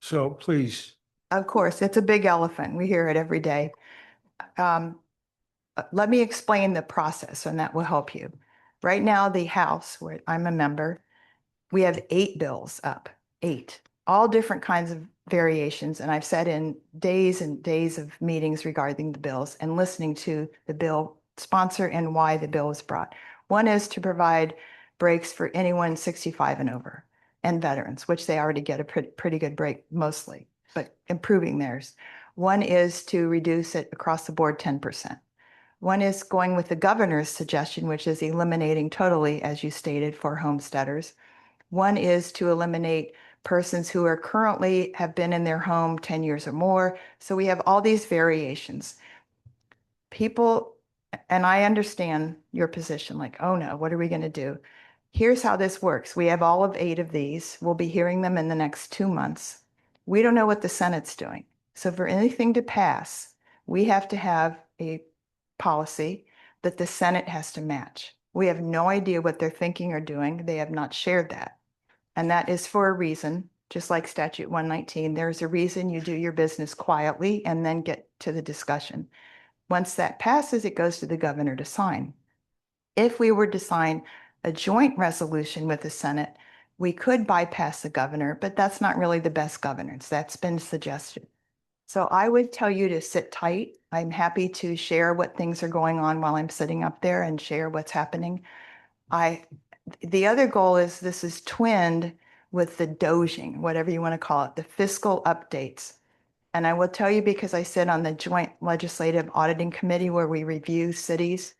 So please. Of course, it's a big elephant. We hear it every day. Let me explain the process and that will help you. Right now, the House, where I'm a member, we have 8 bills up, 8, all different kinds of variations. And I've sat in days and days of meetings regarding the bills and listening to the bill sponsor and why the bill was brought. One is to provide breaks for anyone 65 and over and veterans, which they already get a pretty good break mostly, but improving theirs. One is to reduce it across the board 10%. One is going with the governor's suggestion, which is eliminating totally, as you stated, for homesteaders. One is to eliminate persons who are currently have been in their home 10 years or more. So we have all these variations. People, and I understand your position, like, oh no, what are we going to do? Here's how this works. We have all of 8 of these. We'll be hearing them in the next 2 months. We don't know what the Senate's doing. So for anything to pass, we have to have a policy that the Senate has to match. We have no idea what they're thinking or doing. They have not shared that. And that is for a reason, just like Statute 119. There's a reason you do your business quietly and then get to the discussion. Once that passes, it goes to the governor to sign. If we were to sign a joint resolution with the Senate, we could bypass the governor, but that's not really the best governance. That's been suggested. So I would tell you to sit tight. I'm happy to share what things are going on while I'm sitting up there and share what's happening. The other goal is this is twinned with the doging, whatever you want to call it, the fiscal updates. And I will tell you, because I sit on the Joint Legislative Auditing Committee where we review cities,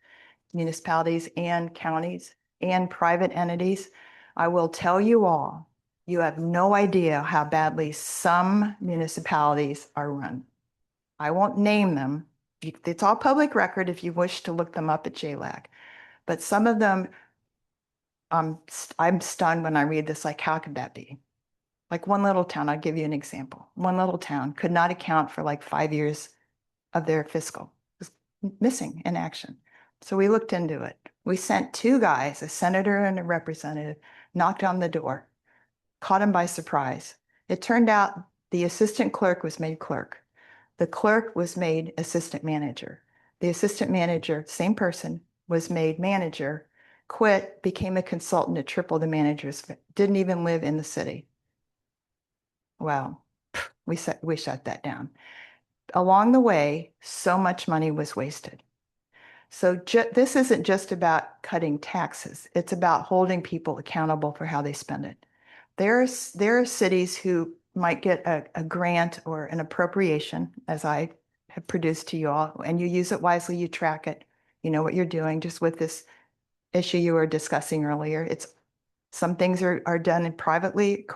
municipalities, and counties and private entities, I will tell you all, you have no idea how badly some municipalities are run. I won't name them. It's all public record if you wish to look them up at JLAC. But some of them, I'm stunned when I read this, like, how could that be? Like one little town, I'll give you an example. One little town could not account for like 5 years of their fiscal. It was missing in action. So we looked into it. We sent 2 guys, a senator and a representative, knocked on the door, caught him by surprise. It turned out the assistant clerk was made clerk. The clerk was made assistant manager. The assistant manager, same person, was made manager, quit, became a consultant to triple the manager's, didn't even live in the city. Well, we shut that down. Along the way, so much money was wasted. So this isn't just about cutting taxes. It's about holding people accountable for how they spend it. There are cities who might get a grant or an appropriation, as I have produced to you all, and you use it wisely, you track it, you know what you're doing. Just with this issue you were discussing earlier, it's some things are done privately,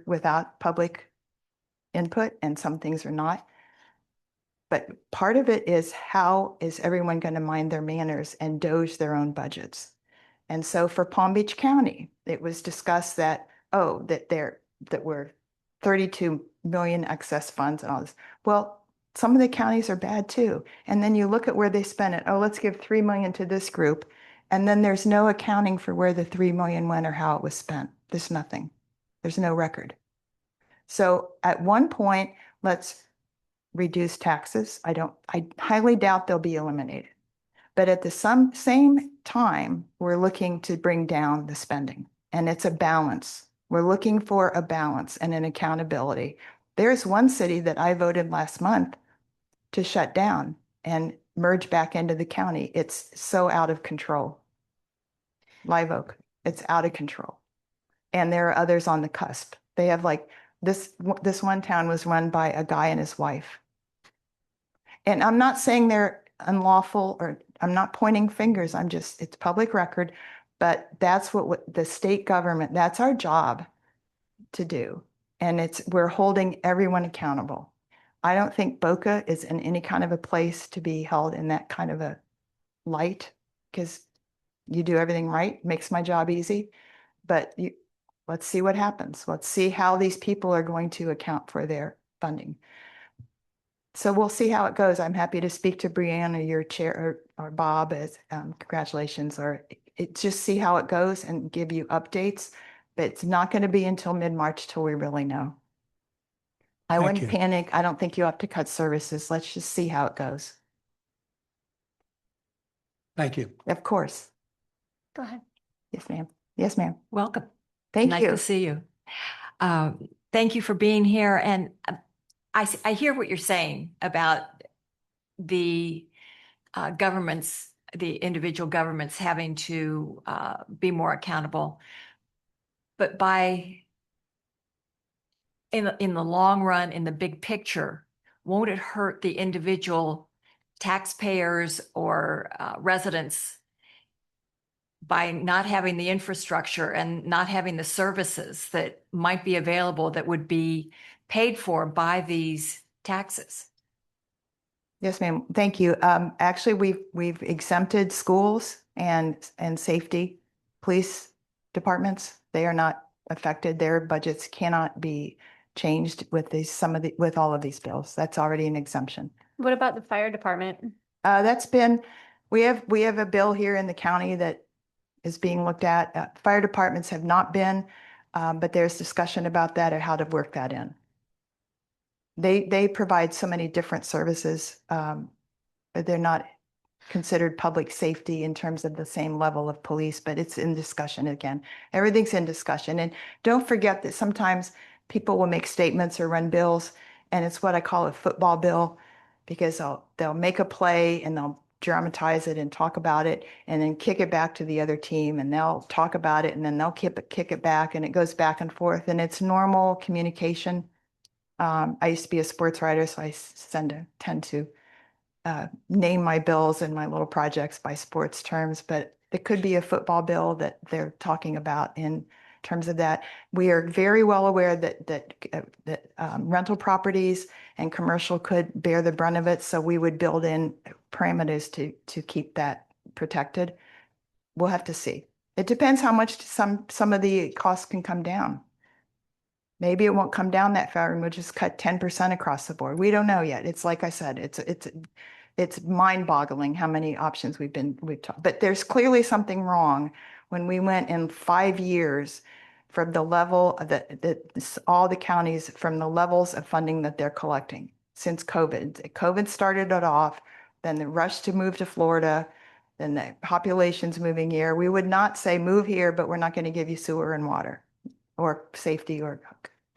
without public input, and some things are not. But part of it is, how is everyone going to mind their manners and doge their own budgets? And so for Palm Beach County, it was discussed that, that we're 32 million excess funds and all this. Well, Some of the counties are bad too. And then you look at where they spend it. Oh, let's give 3 million to this group. And then there's no accounting for where the 3 million went or how it was spent. There's nothing. There's no record. So at one point, let's reduce taxes. I highly doubt they'll be eliminated. But at the same time, we're looking to bring down the spending. And it's a balance. We're looking for a balance and an accountability. There's one city that I voted last month to shut down and merge back into the county. It's so out of control. Live Oak, it's out of control. And there are others on the cusp. They have like this one town was run by a guy and his wife. And I'm not saying they're unlawful, or I'm not pointing fingers. It's public record, but that's what the state government, that's our job to do. And we're holding everyone accountable. I don't think Boca is in any kind of a place to be held in that kind of a light, because you do everything right, makes my job easy. But let's see what happens. Let's see how these people are going to account for their funding. So we'll see how it goes. I'm happy to speak to Brianne or your chair or Bob as congratulations, or just see how it goes and give you updates. But it's not going to be until mid-March till we really know. I Thank wouldn't you. panic. I don't think you have to cut services. Let's just see how it goes. Thank you. Of course. Go ahead. Yes, ma'am. Yes, ma'am. Welcome. Thank Nice you. to see you. Thank you for being here. And I hear what you're saying about the governments, the individual governments having to be more accountable. But in the long run, in the big picture, won't it hurt the individual taxpayers or residents by not having the infrastructure and not having the services that might be available that would be paid for by these taxes? Yes, ma'am. Thank you. Actually, we've exempted schools and safety, police departments. They are not affected. Their budgets cannot be changed with with all of these bills. That's already an exemption. What about the fire department? We have a bill here in the county that is being looked at. Fire departments have not been, but there's discussion about that and how to work that in. They provide so many different services, but they're not considered public safety in terms of the same level of police, but it's in discussion again. Everything's in discussion. And don't forget that sometimes people will make statements or run bills, and it's what I call a football bill, because they'll make a play and they'll dramatize it and talk about it and then kick it back to the other team, and they'll talk about it and then they'll kick it back, and it goes back and forth, and it's normal communication. I used to be a sports writer, so I tend to name my bills and my little projects by sports terms, but it could be a football bill that they're talking about in terms of that. We are very well aware that rental properties and commercial could bear the brunt of it, so we would build in parameters to keep that protected. We'll have to see. It depends how much some of the costs can come down. Maybe it won't come down that far and we'll just cut 10% across the board. We don't know yet. It's like I said, it's mind-boggling how many options we've talked. But there's clearly something wrong when we went in 5 years from the level that all the counties, from the levels of funding that they're collecting since COVID. COVID started it off, then the rush to move to Florida, then the population's moving here. We would not say move here, but we're not going to give you sewer and water or safety or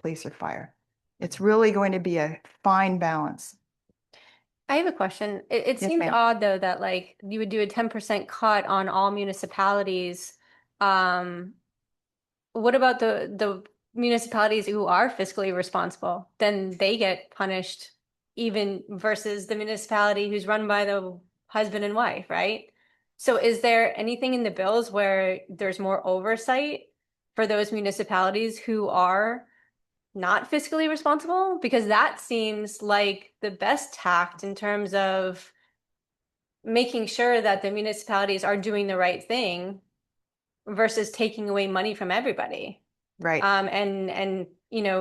police or fire. It's really going to be a fine balance. I have a question. It Yes, seems ma'am. odd though that like you would do a 10% cut on all municipalities. What about the municipalities who are fiscally responsible? Then they get punished even versus the municipality who's run by the husband and wife, right? So is there anything in the bills where there's more oversight for those municipalities who are not fiscally responsible? Because that seems like the best tact in terms of making sure that the municipalities are doing the right thing versus taking away money from everybody. Right. And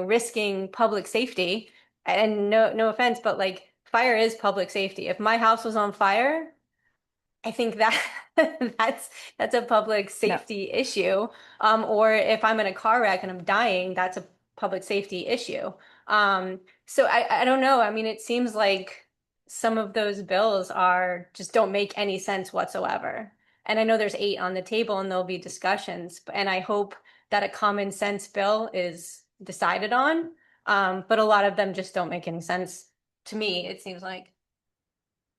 risking public safety. And no offense, but like fire is public safety. If my house was on fire, I think that that's a public safety issue. Or if I'm in a car wreck and I'm dying, that's a public safety issue. So I don't know. I mean, it seems like some of those bills are just don't make any sense whatsoever. And I know there's 8 on the table and there'll be discussions, and I hope that a common sense bill is decided on. But a lot of them just don't make any sense to me, it seems like.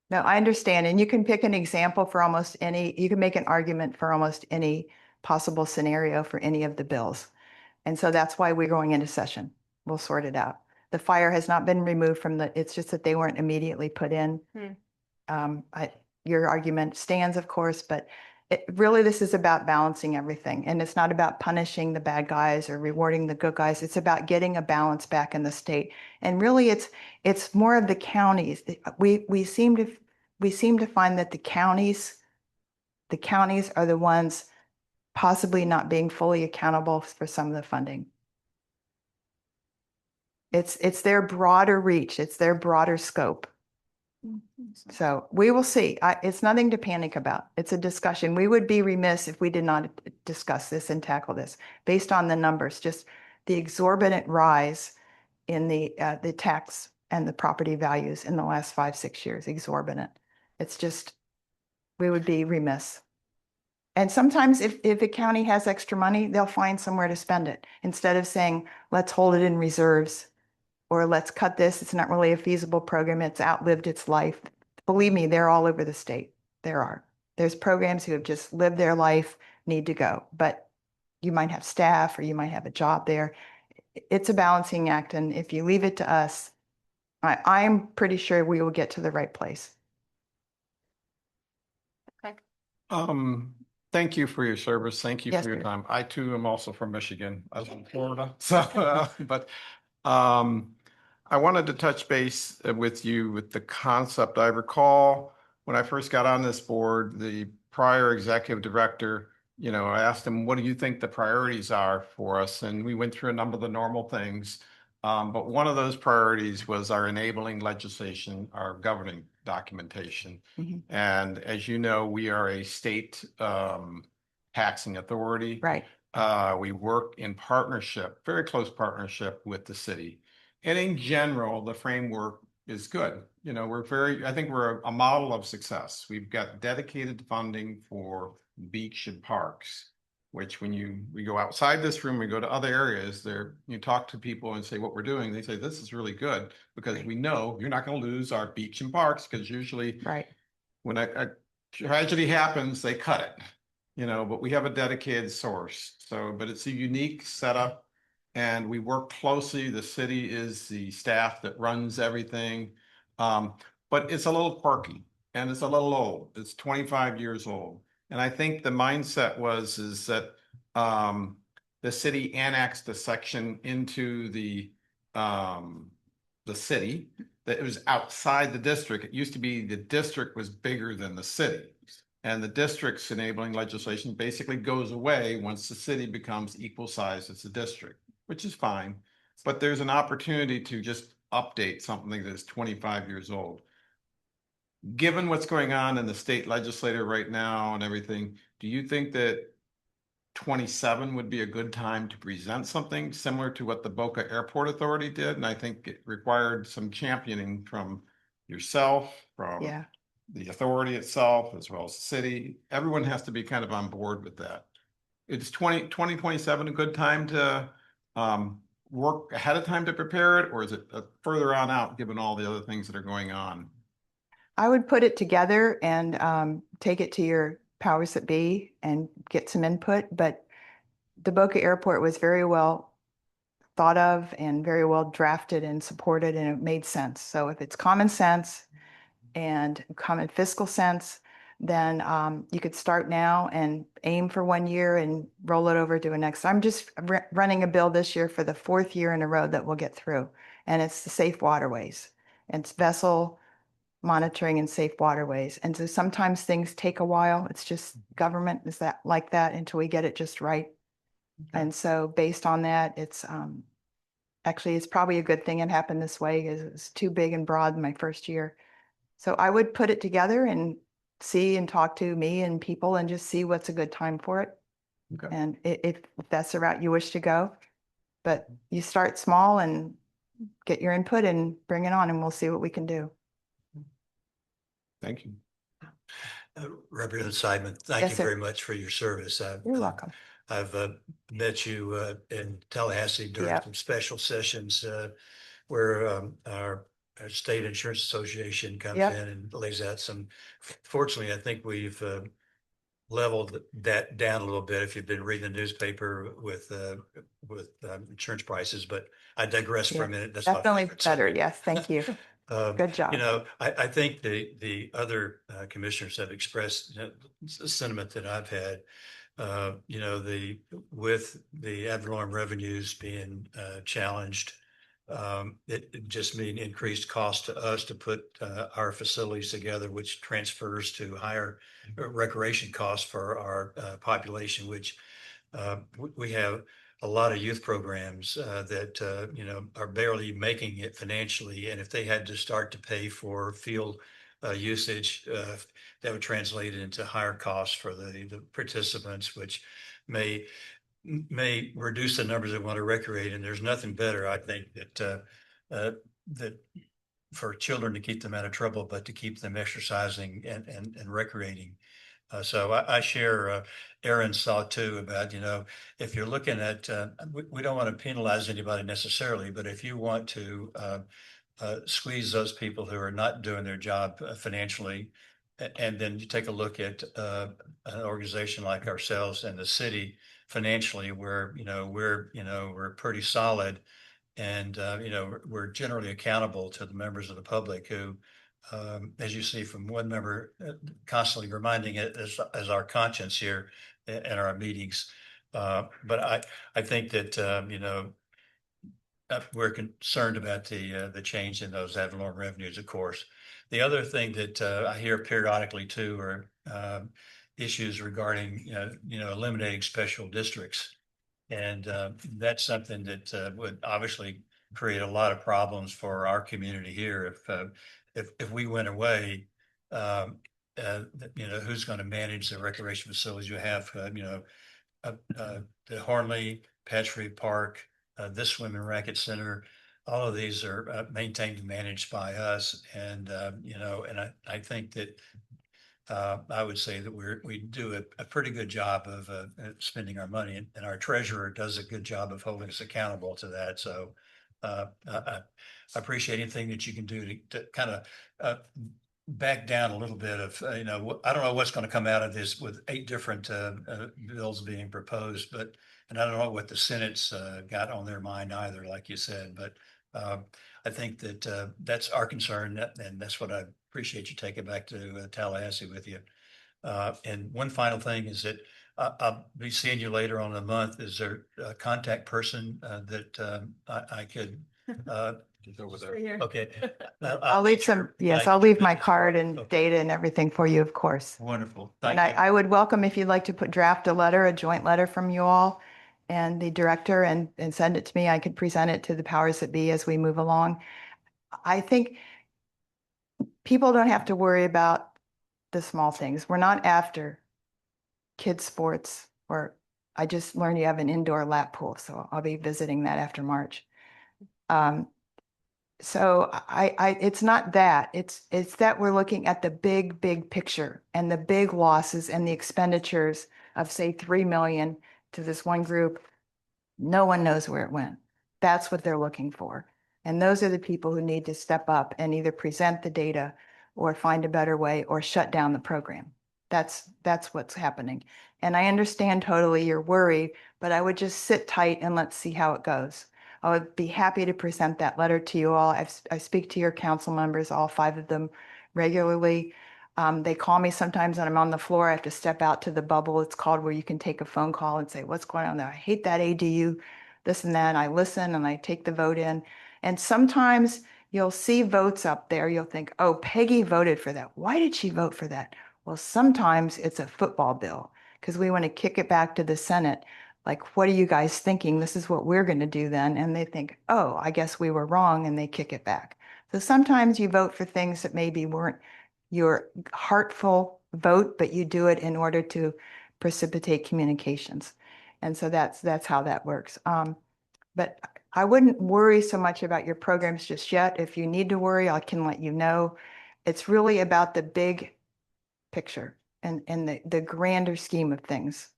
No, I understand. And you can pick an example for almost any, you can make an argument for almost any possible scenario for any of the bills. And so that's why we're going into session. We'll sort it out. The fire has not been removed from the, it's just that they weren't immediately put in. Your argument stands, of course, but really this is about balancing everything. And it's not about punishing the bad guys or rewarding the good guys. It's about getting a balance back in the state. And really it's more of the counties. We seem to find that the counties are the ones possibly not being fully accountable for some of the funding. It's their broader reach. It's their broader scope. So we will see. It's nothing to panic about. It's a discussion. We would be remiss if we did not discuss this and tackle this based on the numbers, just the exorbitant rise in the tax and the property values in the last 5-6 years, exorbitant. It's just, we would be remiss. And sometimes if a county has extra money, they'll find somewhere to spend it instead of saying, let's hold it in reserves or let's cut this. It's not really a feasible program. It's outlived its life. Believe me, they're all over the state. There's programs who have just lived their life, need to go, but you might have staff or you might have a job there. It's a balancing act. And if you leave it to us, I'm pretty sure we will get to the right place. Thank you for your service. Thank you Yes, for your sir. time. I too am also from Michigan. I live in Florida. So, but I wanted to touch base with you with the concept. I recall when I first got on this board, the prior executive director, I asked him, what do you think the priorities are for us? And we went through a number of the normal things. But one of those priorities was our enabling legislation, our governing documentation. Mhm. And as you know, we are a state taxing authority. Right. We work in partnership, very close partnership with the city. And in general, the framework is good. I think we're a model of success. We've got dedicated funding for beach and parks, which when we go outside this room, we go to other areas there, you talk to people and say what we're doing, they say, this is really good because we know you're not going to lose our beach and parks because usually when a tragedy happens, they cut it, but we have a dedicated source. So, but it's a unique setup and we work closely. The city is the staff that runs everything. But it's a little quirky and it's a little old. It's 25 years old. And I think the mindset is that the city annexed a section into the city that it was outside the district. It used to be the district was bigger than the city. And the district's enabling legislation basically goes away once the city becomes equal size as the district, which is fine. But there's an opportunity to just update something that's 25 years old. Given what's going on in the state legislature right now and everything, do you think that 27 would be a good time to present something similar to what the Boca Airport Authority did? And I think it required some championing from yourself, from the authority itself, as well as the city. Everyone has to be kind of on board with that. Is 2027 a good time to work ahead of time to prepare it, or is it further on out given all the other things that are going on? I would put it together and take it to your powers that be and get some input. But the Boca Airport was very well thought of and very well drafted and supported, and it made sense. So if it's common sense and common fiscal sense, then you could start now and aim for 1 year and roll it over to a next. I'm just running a bill this year for the 4th year in a row that we'll get through. And it's the safe waterways. It's vessel monitoring and safe waterways. And so sometimes things take a while. It's just government is that like that until we get it just right. And so based on that, it's actually, it's probably a good thing it happened this way because it was too big and broad my first year. So I would put it together and see and talk to me and people and just see what's a good time for it. Okay. And if that's the route you wish to go, but you start small and get your input and bring it on and we'll see what we can do. Thank you. Representative Seidman, thank Yes, you sir. very much for your service. You're welcome. I've met you in Tallahassee during Yep. some special sessions where our State Insurance Association comes Yep. in and lays out some. Fortunately, I think we've leveled that down a little bit if you've been reading the newspaper with insurance prices. But I digress for a minute. That's my Definitely favorite better. subject. Yes, thank you. Good job. You know, I think the other commissioners have expressed the sentiment that I've had. You know, with the ad valorem revenues being challenged, it just mean increased cost to us to put our facilities together, which transfers to higher recreation costs for our population, which we have a lot of youth programs that you know, are barely making it financially, and if they had to start to pay for field usage, that would translate into higher costs for the participants, which may reduce the numbers that want to recreate. And there's nothing better, I think, that for children to keep them out of trouble, but to keep them exercising and recreating. So I share Aaron's thought too about, you know, if you're looking at, we don't want to penalize anybody necessarily, but if you want to squeeze those people who are not doing their job financially, and then you take a look at an organization like ourselves and the city financially, where, you know, we're pretty solid, and you know, we're generally accountable to the members of the public who, as you see from one member constantly reminding it as our conscience here in our meetings. But I think that, you know, we're concerned about the change in those ad valorem revenues, of course. The other thing that I hear periodically too are issues regarding, you know, eliminating special districts. And that's something that would obviously create a lot of problems for our community here. If we went away, you know, who's going to manage the recreation facilities you have? You know, the Hornley, Patchogue Park, this Swim and Racket Center, all of these are maintained and managed by us. And, you know, and I think that I would say that we do a pretty good job of spending our money, and our treasurer does a good job of holding us accountable to that. So I appreciate anything that you can do to kind of back down a little bit of, you know, I don't know what's going to come out of this with 8 different bills being proposed, and I don't know what the Senate's got on their mind either, like you said, but I think that that's our concern, and that's what I appreciate you taking back to Tallahassee with you. And one final thing is that I'll be seeing you later on in the month. Is there a contact person that I could? Just over there. Okay. I'll leave some, yes, Thank I'll you. leave my card and Okay. data and everything for you, of course. Wonderful. And Thank you. I would welcome if you'd like to draft a letter, a joint letter from you all and the director and send it to me. I could present it to the powers that be as we move along. I think people don't have to worry about the small things. We're not after kids sports, or I just learned you have an indoor lap pool, so I'll be visiting that after March. So it's not that, it's that we're looking at the big picture and the big losses and the expenditures of, say, 3 million to this one group. No one knows where it went. That's what they're looking for. And those are the people who need to step up and either present the data or find a better way or shut down the program. That's what's happening. And I understand totally you're worried, but I would just sit tight and let's see how it goes. I would be happy to present that letter to you all. I speak to your council members, all 5 of them, regularly. They call me sometimes and I'm on the floor. I have to step out to the bubble, it's called, where you can take a phone call and say, what's going on there? I hate that ADU, this and that. And I listen and I take the vote in. And sometimes you'll see votes up there. You'll think, oh, Peggy voted for that. Why did she vote for that? Well, sometimes it's a football bill because we want to kick it back to the Senate like, what are you guys thinking? This is what we're going to do then. And they think, oh, I guess we were wrong, and they kick it back. So sometimes you vote for things that maybe weren't your heartful vote, but you do it in order to precipitate communications. And so that's how that works. But I wouldn't worry so much about your programs just yet. If you need to worry, I can let you know. It's really about the big picture and the grander scheme of things.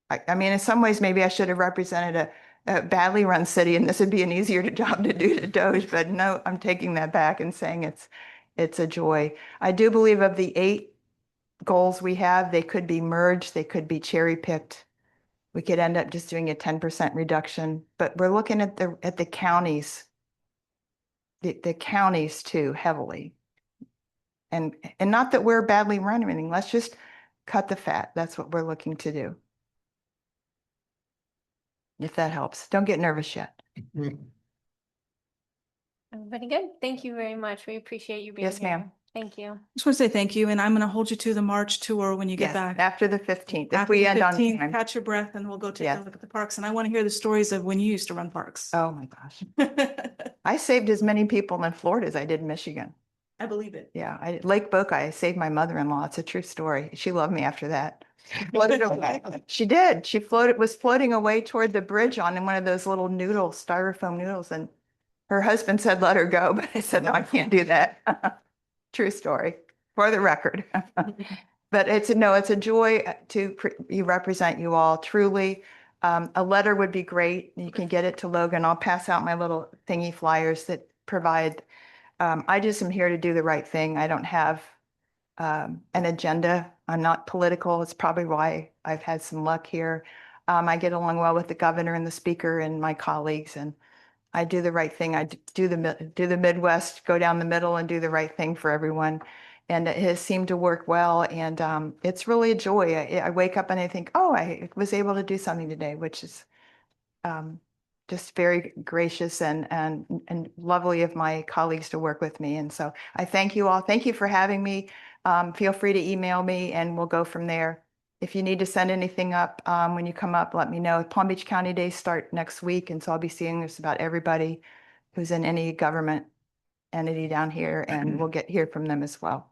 I mean, in some ways, maybe I should have represented a badly run city, and this would be an easier job to do to Doge, but no, I'm taking that back and saying it's a joy. I do believe of the 8 goals we have, they could be merged, they could be cherry picked. We could end up just doing a 10% reduction, but we're looking at the counties, the counties too heavily. And not that we're badly run or anything, let's just cut the fat. That's what we're looking to do. If that helps. Don't get nervous yet. Very good. Thank you very much. We appreciate you being Yes, here. ma'am. Thank you. Just want to say thank you, and I'm going to hold you to the March tour when you get Yes, back. after the 15th, if After we the end on 15th, time. catch your breath, and we'll go take Yes. a look at the parks. And I want to hear the stories of when you used to run parks. Oh my gosh. I saved as many people in Florida as I did in Michigan. I believe it. Yeah, Lake Boca, I saved my mother-in-law. It's a true story. She loved me after that. She floated away. She did. She was floating away toward the bridge on one of those little noodles, styrofoam noodles. And her husband said, let her go. But I said, no, I can't do that. True story for the record. But it's a joy to represent you all truly. A letter would be great. You can get it to Logan. I'll pass out my little thingy flyers that provide. I just am here to do the right thing. I don't have an agenda. I'm not political. It's probably why I've had some luck here. I get along well with the governor and the speaker and my colleagues, and I do the right thing. I do the Midwest, go down the middle and do the right thing for everyone. And it has seemed to work well. And it's really a joy. I wake up and I think, oh, I was able to do something today, which is just very gracious and lovely of my colleagues to work with me. And so I thank you all. Thank you for having me. Feel free to email me and we'll go from there. If you need to send anything up when you come up, let me know. Palm Beach County Days start next week. And so I'll be seeing just about everybody who's in any government entity down here, and we'll hear from them as well.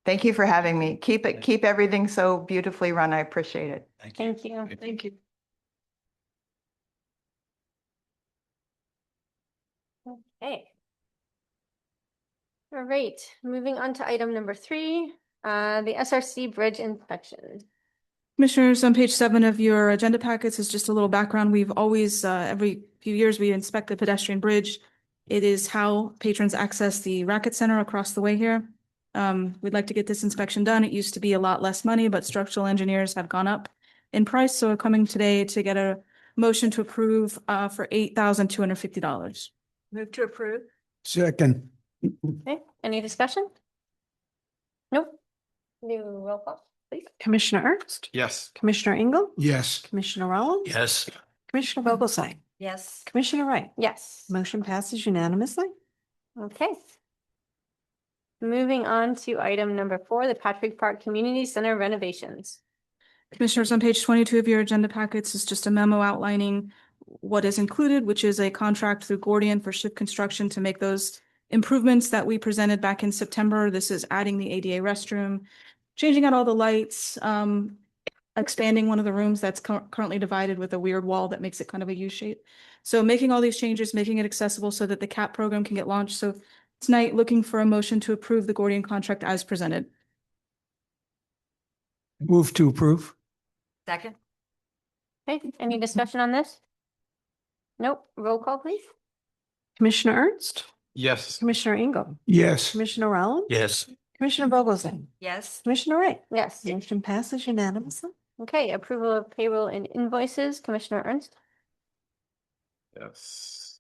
Thank you for having me. Keep everything so beautifully run. I appreciate it. Thank you. Thank you. Okay. All right, moving on to item number 3, the SRC bridge inspection. Commissioners, on page 7 of your agenda packets is just a little background. We've always, every few years, we inspect the pedestrian bridge. It is how patrons access the Racket Center across the way here. We'd like to get this inspection done. It used to be a lot less money, but structural engineers have gone up in price. So we're coming today to get a motion to approve for $8,250. Move to approve. Second. Okay, any discussion? Nope. New roll call, please. Commissioner Ernst, Yes. Commissioner Engel, Yes. Commissioner Rollins. Yes. Commissioner Vogelsang, Yes. Commissioner Wright. Yes. Motion passes unanimously. Okay. Moving on to item number 4, the Patrick Park Community Center renovations. Commissioners, on page 22 of your agenda packets is just a memo outlining what is included, which is a contract through Gordian for Shift Construction to make those improvements that we presented back in September. This is adding the ADA restroom, changing out all the lights, expanding one of the rooms that's currently divided with a weird wall that makes it kind of a U shape. So making all these changes, making it accessible so that the CAP program can get launched. So tonight, looking for a motion to approve the Gordian contract as presented. Move to approve. Second? Okay, any discussion on this? Nope, roll call, please. Commissioner Ernst, Yes. Commissioner Engel, Yes. Commissioner Rollins. Yes. Commissioner Vogelsang, Yes. Commissioner Wright. Yes. Motion passes unanimously. Okay, approval of payroll and invoices, Commissioner Ernst. Yes.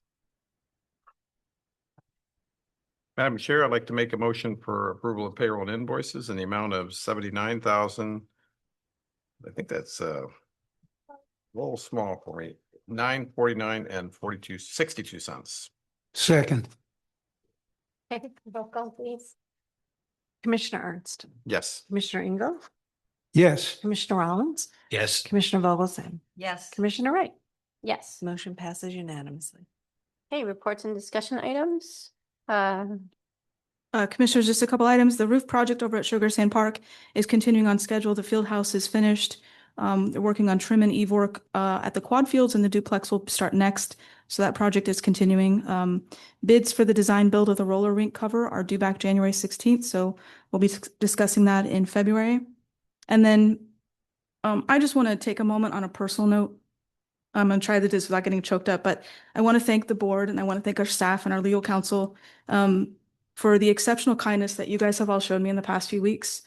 Madam Chair, I'd like to make a motion for approval of payroll and invoices in the amount of 79,000. I think that's a little small for me. 949 and 62 cents. Second. Okay, roll call, please. Commissioner Ernst, Yes. Commissioner Engel, Yes. Commissioner Rollins, Yes. Commissioner Vogelsang, Yes. Commissioner Wright. Yes. Motion passes unanimously. Okay, reports and discussion items. Commissioners, just a couple items. The roof project over at Sugar Sand Park is continuing on schedule. The field house is finished. They're working on trim and eve work at the quad fields, and the duplex will start next. So that project is continuing. Bids for the design build of the roller rink cover are due back January 16th. So we'll be discussing that in February. And then I just want to take a moment on a personal note. I'm going to try this without getting choked up, but I want to thank the board and I want to thank our staff and our legal counsel for the exceptional kindness that you guys have all shown me in the past few weeks.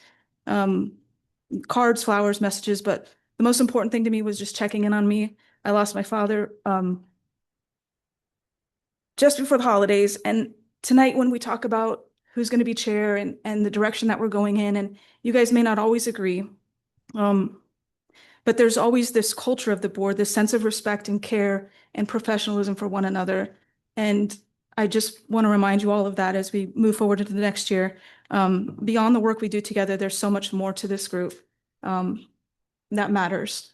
Cards, flowers, messages, but the most important thing to me was just checking in on me. I lost my father just before the holidays. And tonight when we talk about who's going to be chair and the direction that we're going in, and you guys may not always agree, but there's always this culture of the board, this sense of respect and care and professionalism for one another. And I just want to remind you all of that as we move forward into the next year. Beyond the work we do together, there's so much more to this group that matters.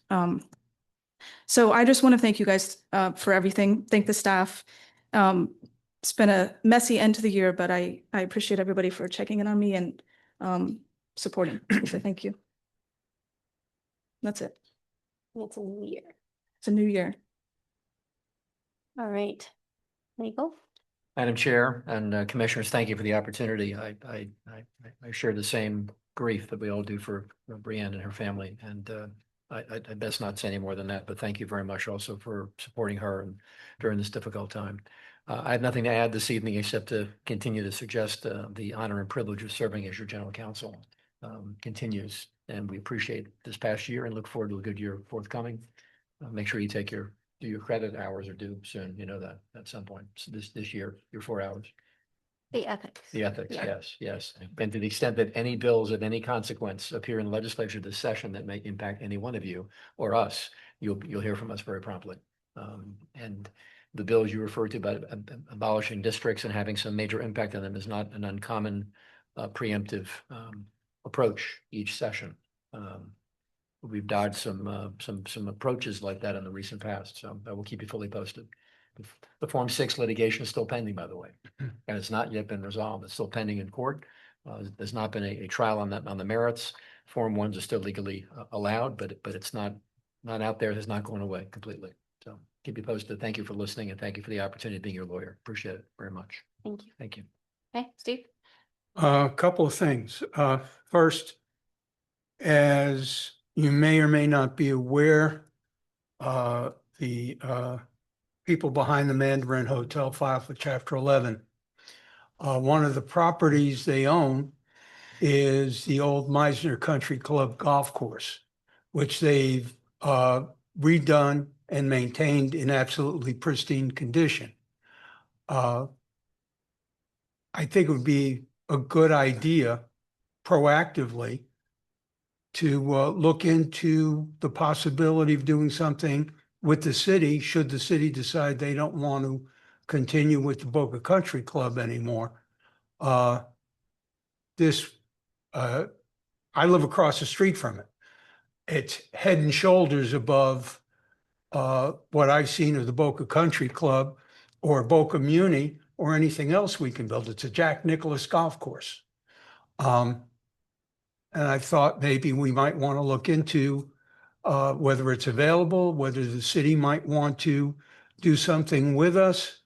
So I just want to thank you guys for everything. Thank the staff. It's been a messy end to the year, but I appreciate everybody for checking in on me and supporting. So thank you. That's it. It's a new year. It's a new year. All right. Legal? Madam Chair and Commissioners, thank you for the opportunity. I share the same grief that we all do for Brianne and her family. And I best not say any more than that, but thank you very much also for supporting her and during this difficult time. I have nothing to add this evening except to continue to suggest the honor and privilege of serving as your general counsel continues. And we appreciate this past year and look forward to a good year forthcoming. Make sure you do your credit hours are due soon. You know that at some point. So this year, your 4 hours. The ethics. The ethics, Yeah. yes. And to the extent that any bills of any consequence appear in the legislature this session that may impact any one of you or us, you'll hear from us very promptly. And the bills you referred to about abolishing districts and having some major impact on them is not an uncommon preemptive approach each session. We've dodged some approaches like that in the recent past, so I will keep you fully posted. The Form 6 litigation is still pending, by the way, and it's not yet been resolved. It's still pending in court. There's not been a trial on the merits. Form 1s are still legally allowed, but it's not out there. It has not gone away completely. So keep you posted. Thank you for listening and thank you for the opportunity of being your lawyer. Appreciate it very much. Thank you. Thank you. Okay, Steve? A couple of things. First, as you may or may not be aware, the people behind the Mandarin Hotel filed for Chapter 11. One of the properties they own is the old Meisner Country Club golf course, which they've redone and maintained in absolutely pristine condition. I think it would be a good idea proactively to look into the possibility of doing something with the city, should the city decide they don't want to continue with the Boca Country Club anymore. I live across the street from it. It's head and shoulders above what I've seen of the Boca Country Club or Boca Muni or anything else we can build. It's a Jack Nicklaus golf course. And I thought maybe we might want to look into whether it's available, whether the city might want to do something with us,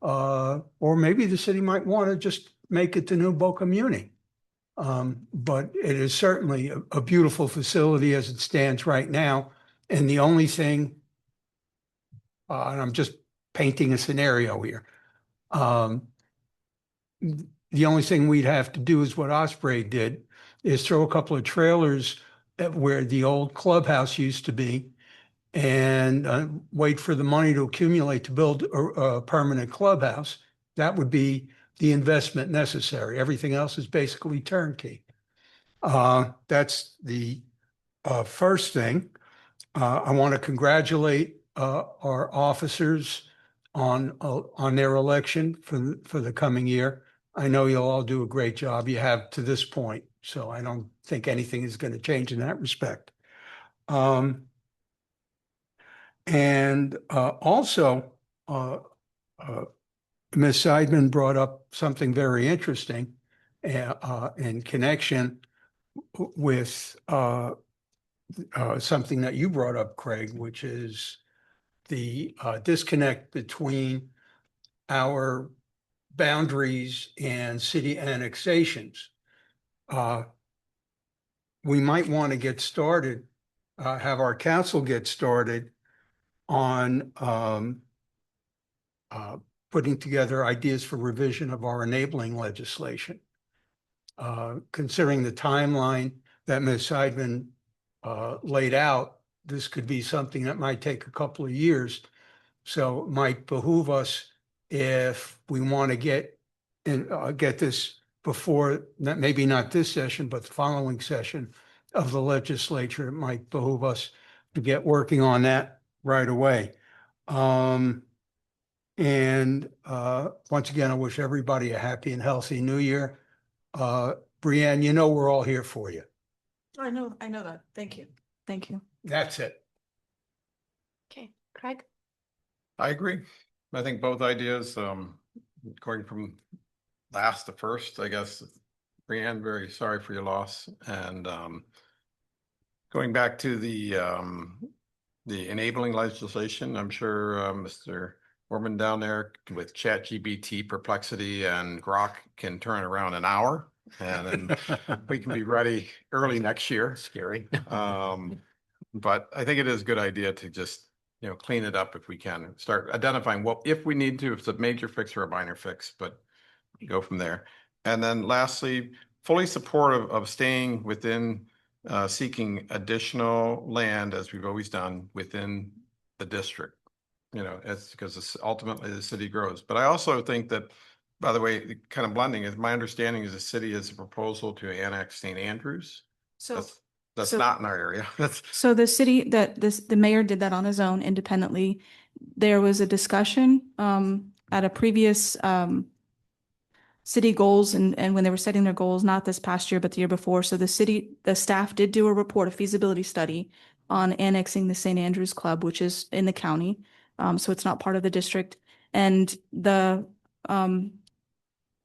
or maybe the city might want to just make it the new Boca Muni. But it is certainly a beautiful facility as it stands right now. And the only thing, and I'm just painting a scenario here, the only thing we'd have to do is what Osprey did, is throw a couple of trailers at where the old clubhouse used to be and wait for the money to accumulate to build a permanent clubhouse. That would be the investment necessary. Everything else is basically turnkey. That's the first thing. I want to congratulate our officers on their election for the coming year. I know you'll all do a great job. You have to this point, so I don't think anything is going to change in that respect. And also, Ms. Seidman brought up something very interesting in connection with something that you brought up, Craig, which is the disconnect between our boundaries and city annexations. We might want to get started, have our council get started on putting together ideas for revision of our enabling legislation. Considering the timeline that Ms. Seidman laid out, this could be something that might take a couple of years. So it might behoove us, if we want to get this before, maybe not this session, but the following session of the legislature, it might behoove us to get working on that right away. And once again, I wish everybody a happy and healthy new year. Brianne, you know we're all here for you. I know that. Thank you. Thank you. That's it. Okay, Craig? I agree. I think both ideas, going from last to first, I guess. Brianne, very sorry for your loss. And going back to the enabling legislation, I'm sure Mr. Orman down there with ChatGPT, Perplexity, and Grok can turn it around an hour, and then we can be ready early next year. Scary. But I think it is a good idea to just, clean it up if we can. Start identifying what, if we need to, if it's a major fix or a minor fix, but go from there. And then lastly, fully supportive of staying within seeking additional land, as we've always done, within the district. It's because ultimately the city grows. But I also think that, by the way, kind of blending is, my understanding is the city has a proposal to annex St. Andrews. So That's so- not in our area. So the city the mayor did that on his own independently. There was a discussion at a previous city goals and when they were setting their goals, not this past year, but the year before. So the staff did do a report, a feasibility study on annexing the St. Andrews Club, which is in the county. So it's not part of the district. And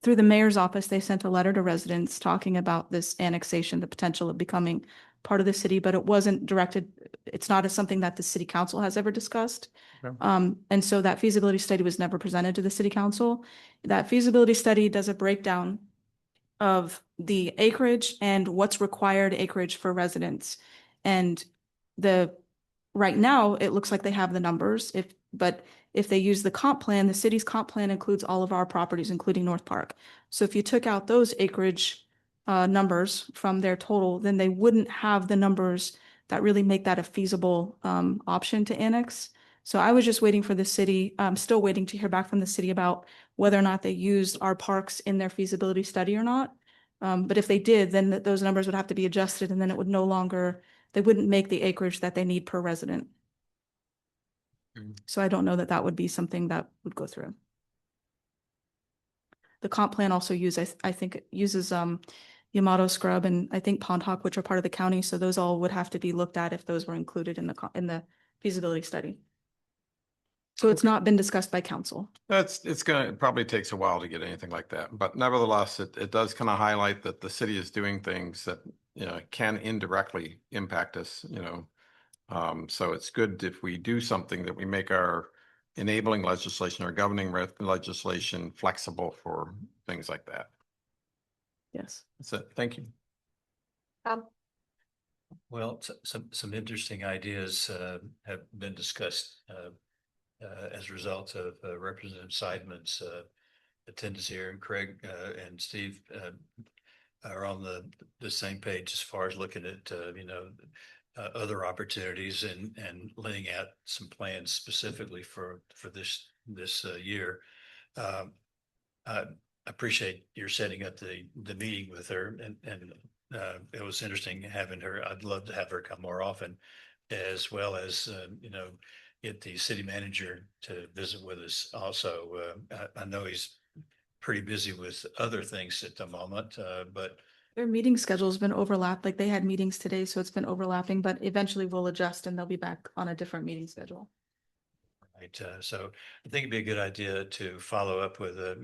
through the mayor's office, they sent a letter to residents talking about this annexation, the potential of becoming part of the city, but it wasn't directed. It's not something that the city council has ever discussed. Okay. And so that feasibility study was never presented to the city council. That feasibility study does a breakdown of the acreage and what's required acreage for residents. And right now, it looks like they have the numbers. But if they use the comp plan, the city's comp plan includes all of our properties, including North Park. So if you took out those acreage numbers from their total, then they wouldn't have the numbers that really make that a feasible option to annex. So I was just waiting for the city. I'm still waiting to hear back from the city about whether or not they used our parks in their feasibility study or not. But if they did, then those numbers would have to be adjusted, and then it would no longer, they wouldn't make the acreage that they need per resident. So I don't know that that would be something that would go through. The comp plan also I think it uses Yamato Scrub and I think Pond Hawk, which are part of the county. So those all would have to be looked at if those were included in the feasibility study. So it's not been discussed by council. It probably takes a while to get anything like that, but nevertheless, it does kind of highlight that the city is doing things that, can indirectly impact us, so it's good if we do something that we make our enabling legislation or governing legislation flexible for things like that. Yes. That's it. Thank you. Well, some interesting ideas have been discussed as a result of Representative Seidman's attendance here, and Craig and Steve are on the same page as far as looking at other opportunities and laying out some plans specifically for this year. I appreciate your setting up the meeting with her, and it was interesting having her. I'd love to have her come more often, as well as get the city manager to visit with us also. I know he's pretty busy with other things at the moment, but Their meeting schedule's been overlapped, like they had meetings today, so it's been overlapping, but eventually we'll adjust and they'll be back on a different meeting schedule. Right, so I think it'd be a good idea to follow up with a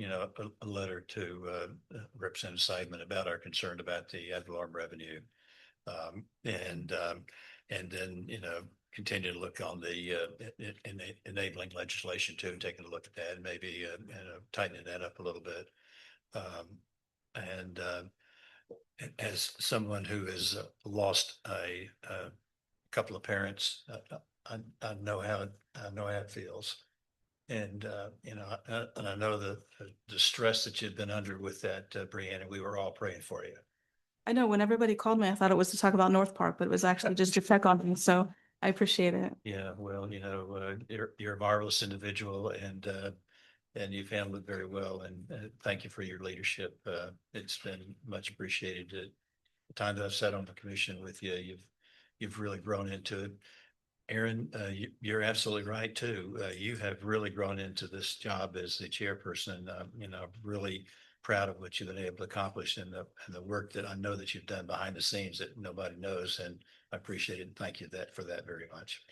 letter to Representative Seidman about our concern about the ad valorem revenue. And then, continue to look on the enabling legislation too, and taking a look at that and maybe, tightening that up a little bit. And as someone who has lost a couple of parents, I know how it feels. And, and I know the stress that you've been under with that, Brianna, and we were all praying for you. I know when everybody called me, I thought it was to talk about North Park, but it was actually just to check on me, so I appreciate it. Yeah, well, you're a marvelous individual and you've handled it very well. And thank you for your leadership. It's been much appreciated. The time that I've sat on the commission with you, you've really grown into it. Aaron, you're absolutely right too. You have really grown into this job as the chairperson. Really proud of what you've been able to accomplish and the work that I know that you've done behind the scenes that nobody knows. And I appreciate it. And thank you for that very much.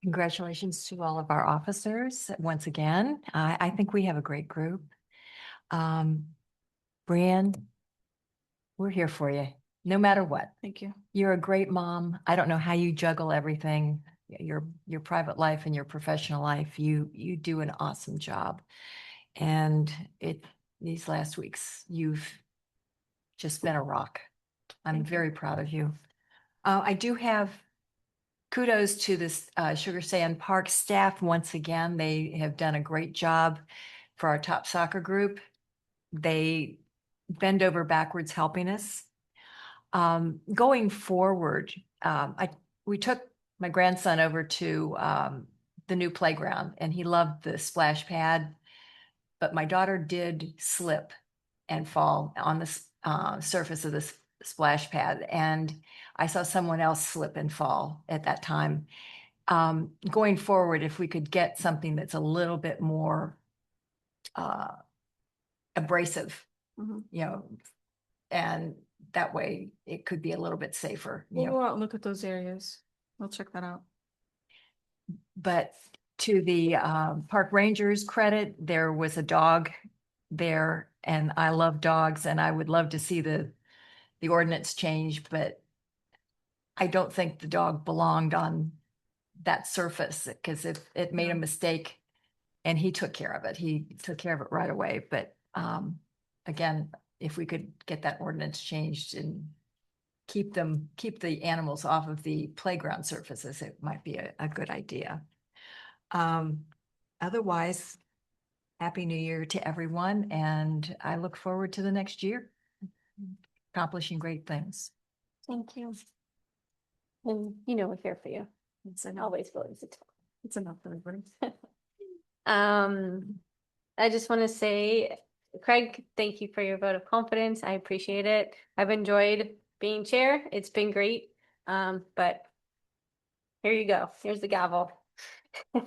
Congratulations to all of our officers once again. I think we have a great group. Brianne, we're here for you, no matter what. Thank you. You're a great mom. I don't know how you juggle everything, your private life and your professional life. You do an awesome job. And these last weeks, you've just been a rock. I'm very proud of you. I do have kudos to this Sugar Sand Park staff. Once again, they have done a great job for our top soccer group. They bend over backwards helping us. Going forward, we took my grandson over to the new playground and he loved the splash pad, but my daughter did slip and fall on the surface of the splash pad. And I saw someone else slip and fall at that time. Going forward, if we could get something that's a little bit more abrasive, and that way it could be a little bit safer. We'll go out and look at those areas. We'll check that out. But to the park rangers' credit, there was a dog there, and I love dogs, and I would love to see the ordinance change, but I don't think the dog belonged on that surface because it made a mistake, and he took care of it. He took care of it right away. But again, if we could get that ordinance changed and keep the animals off of the playground surfaces, it might be a good idea. Otherwise, Happy New Year to everyone, and I look forward to the next year accomplishing great things. Thank you. And we're here for you. It's always willing to talk. It's enough for everybody. I just want to say, Craig, thank you for your vote of confidence. I appreciate it. I've enjoyed being chair. It's been great. But here you go. Here's the gavel.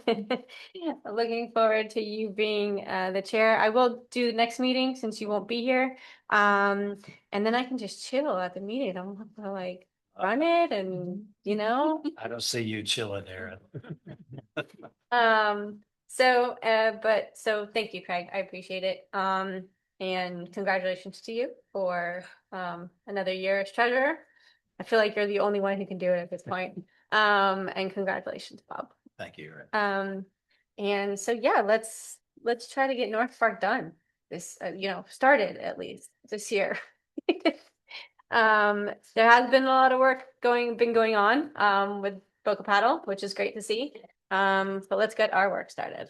Looking forward to you being the chair. I will do the next meeting since you won't be here. And then I can just chill at the meeting. I don't have to run it and I don't see you chilling there. So thank you, Craig. I appreciate it. And congratulations to you for another year as treasurer. I feel like you're the only one who can do it at this point. And congratulations, Bob. Thank you. And so yeah, let's try to get North Park done this, started at least this year. There has been a lot of work going on with Boca Paddle, which is great to see. But let's get our work started.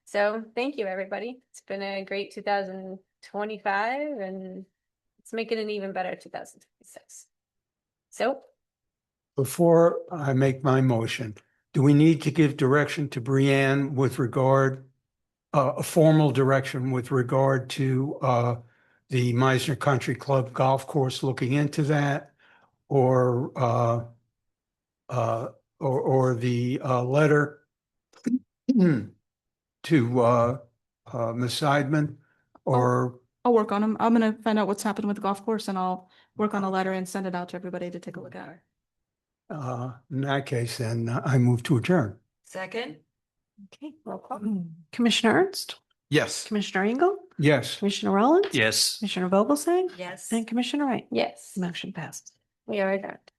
So thank you, everybody. It's been a great 2025, and let's make it an even better 2026. So Before I make my motion, do we need to give direction to Brianne with regard, a formal direction with regard to the Meisner Country Club golf course, looking into that, or the letter to Ms. Seidman or, I'll work on them. I'm gonna find out what's happened with the golf course and I'll work on a letter and send it out to everybody to take a look at. in that case, then I move to adjourn. Second? Okay, roll call. Commissioner Ernst, Yes. Commissioner Engel, Yes. Commissioner Rollins. Yes. Commissioner Vogelsang. Yes. And Commissioner Wright. Yes, Motion passed. we are adjourned.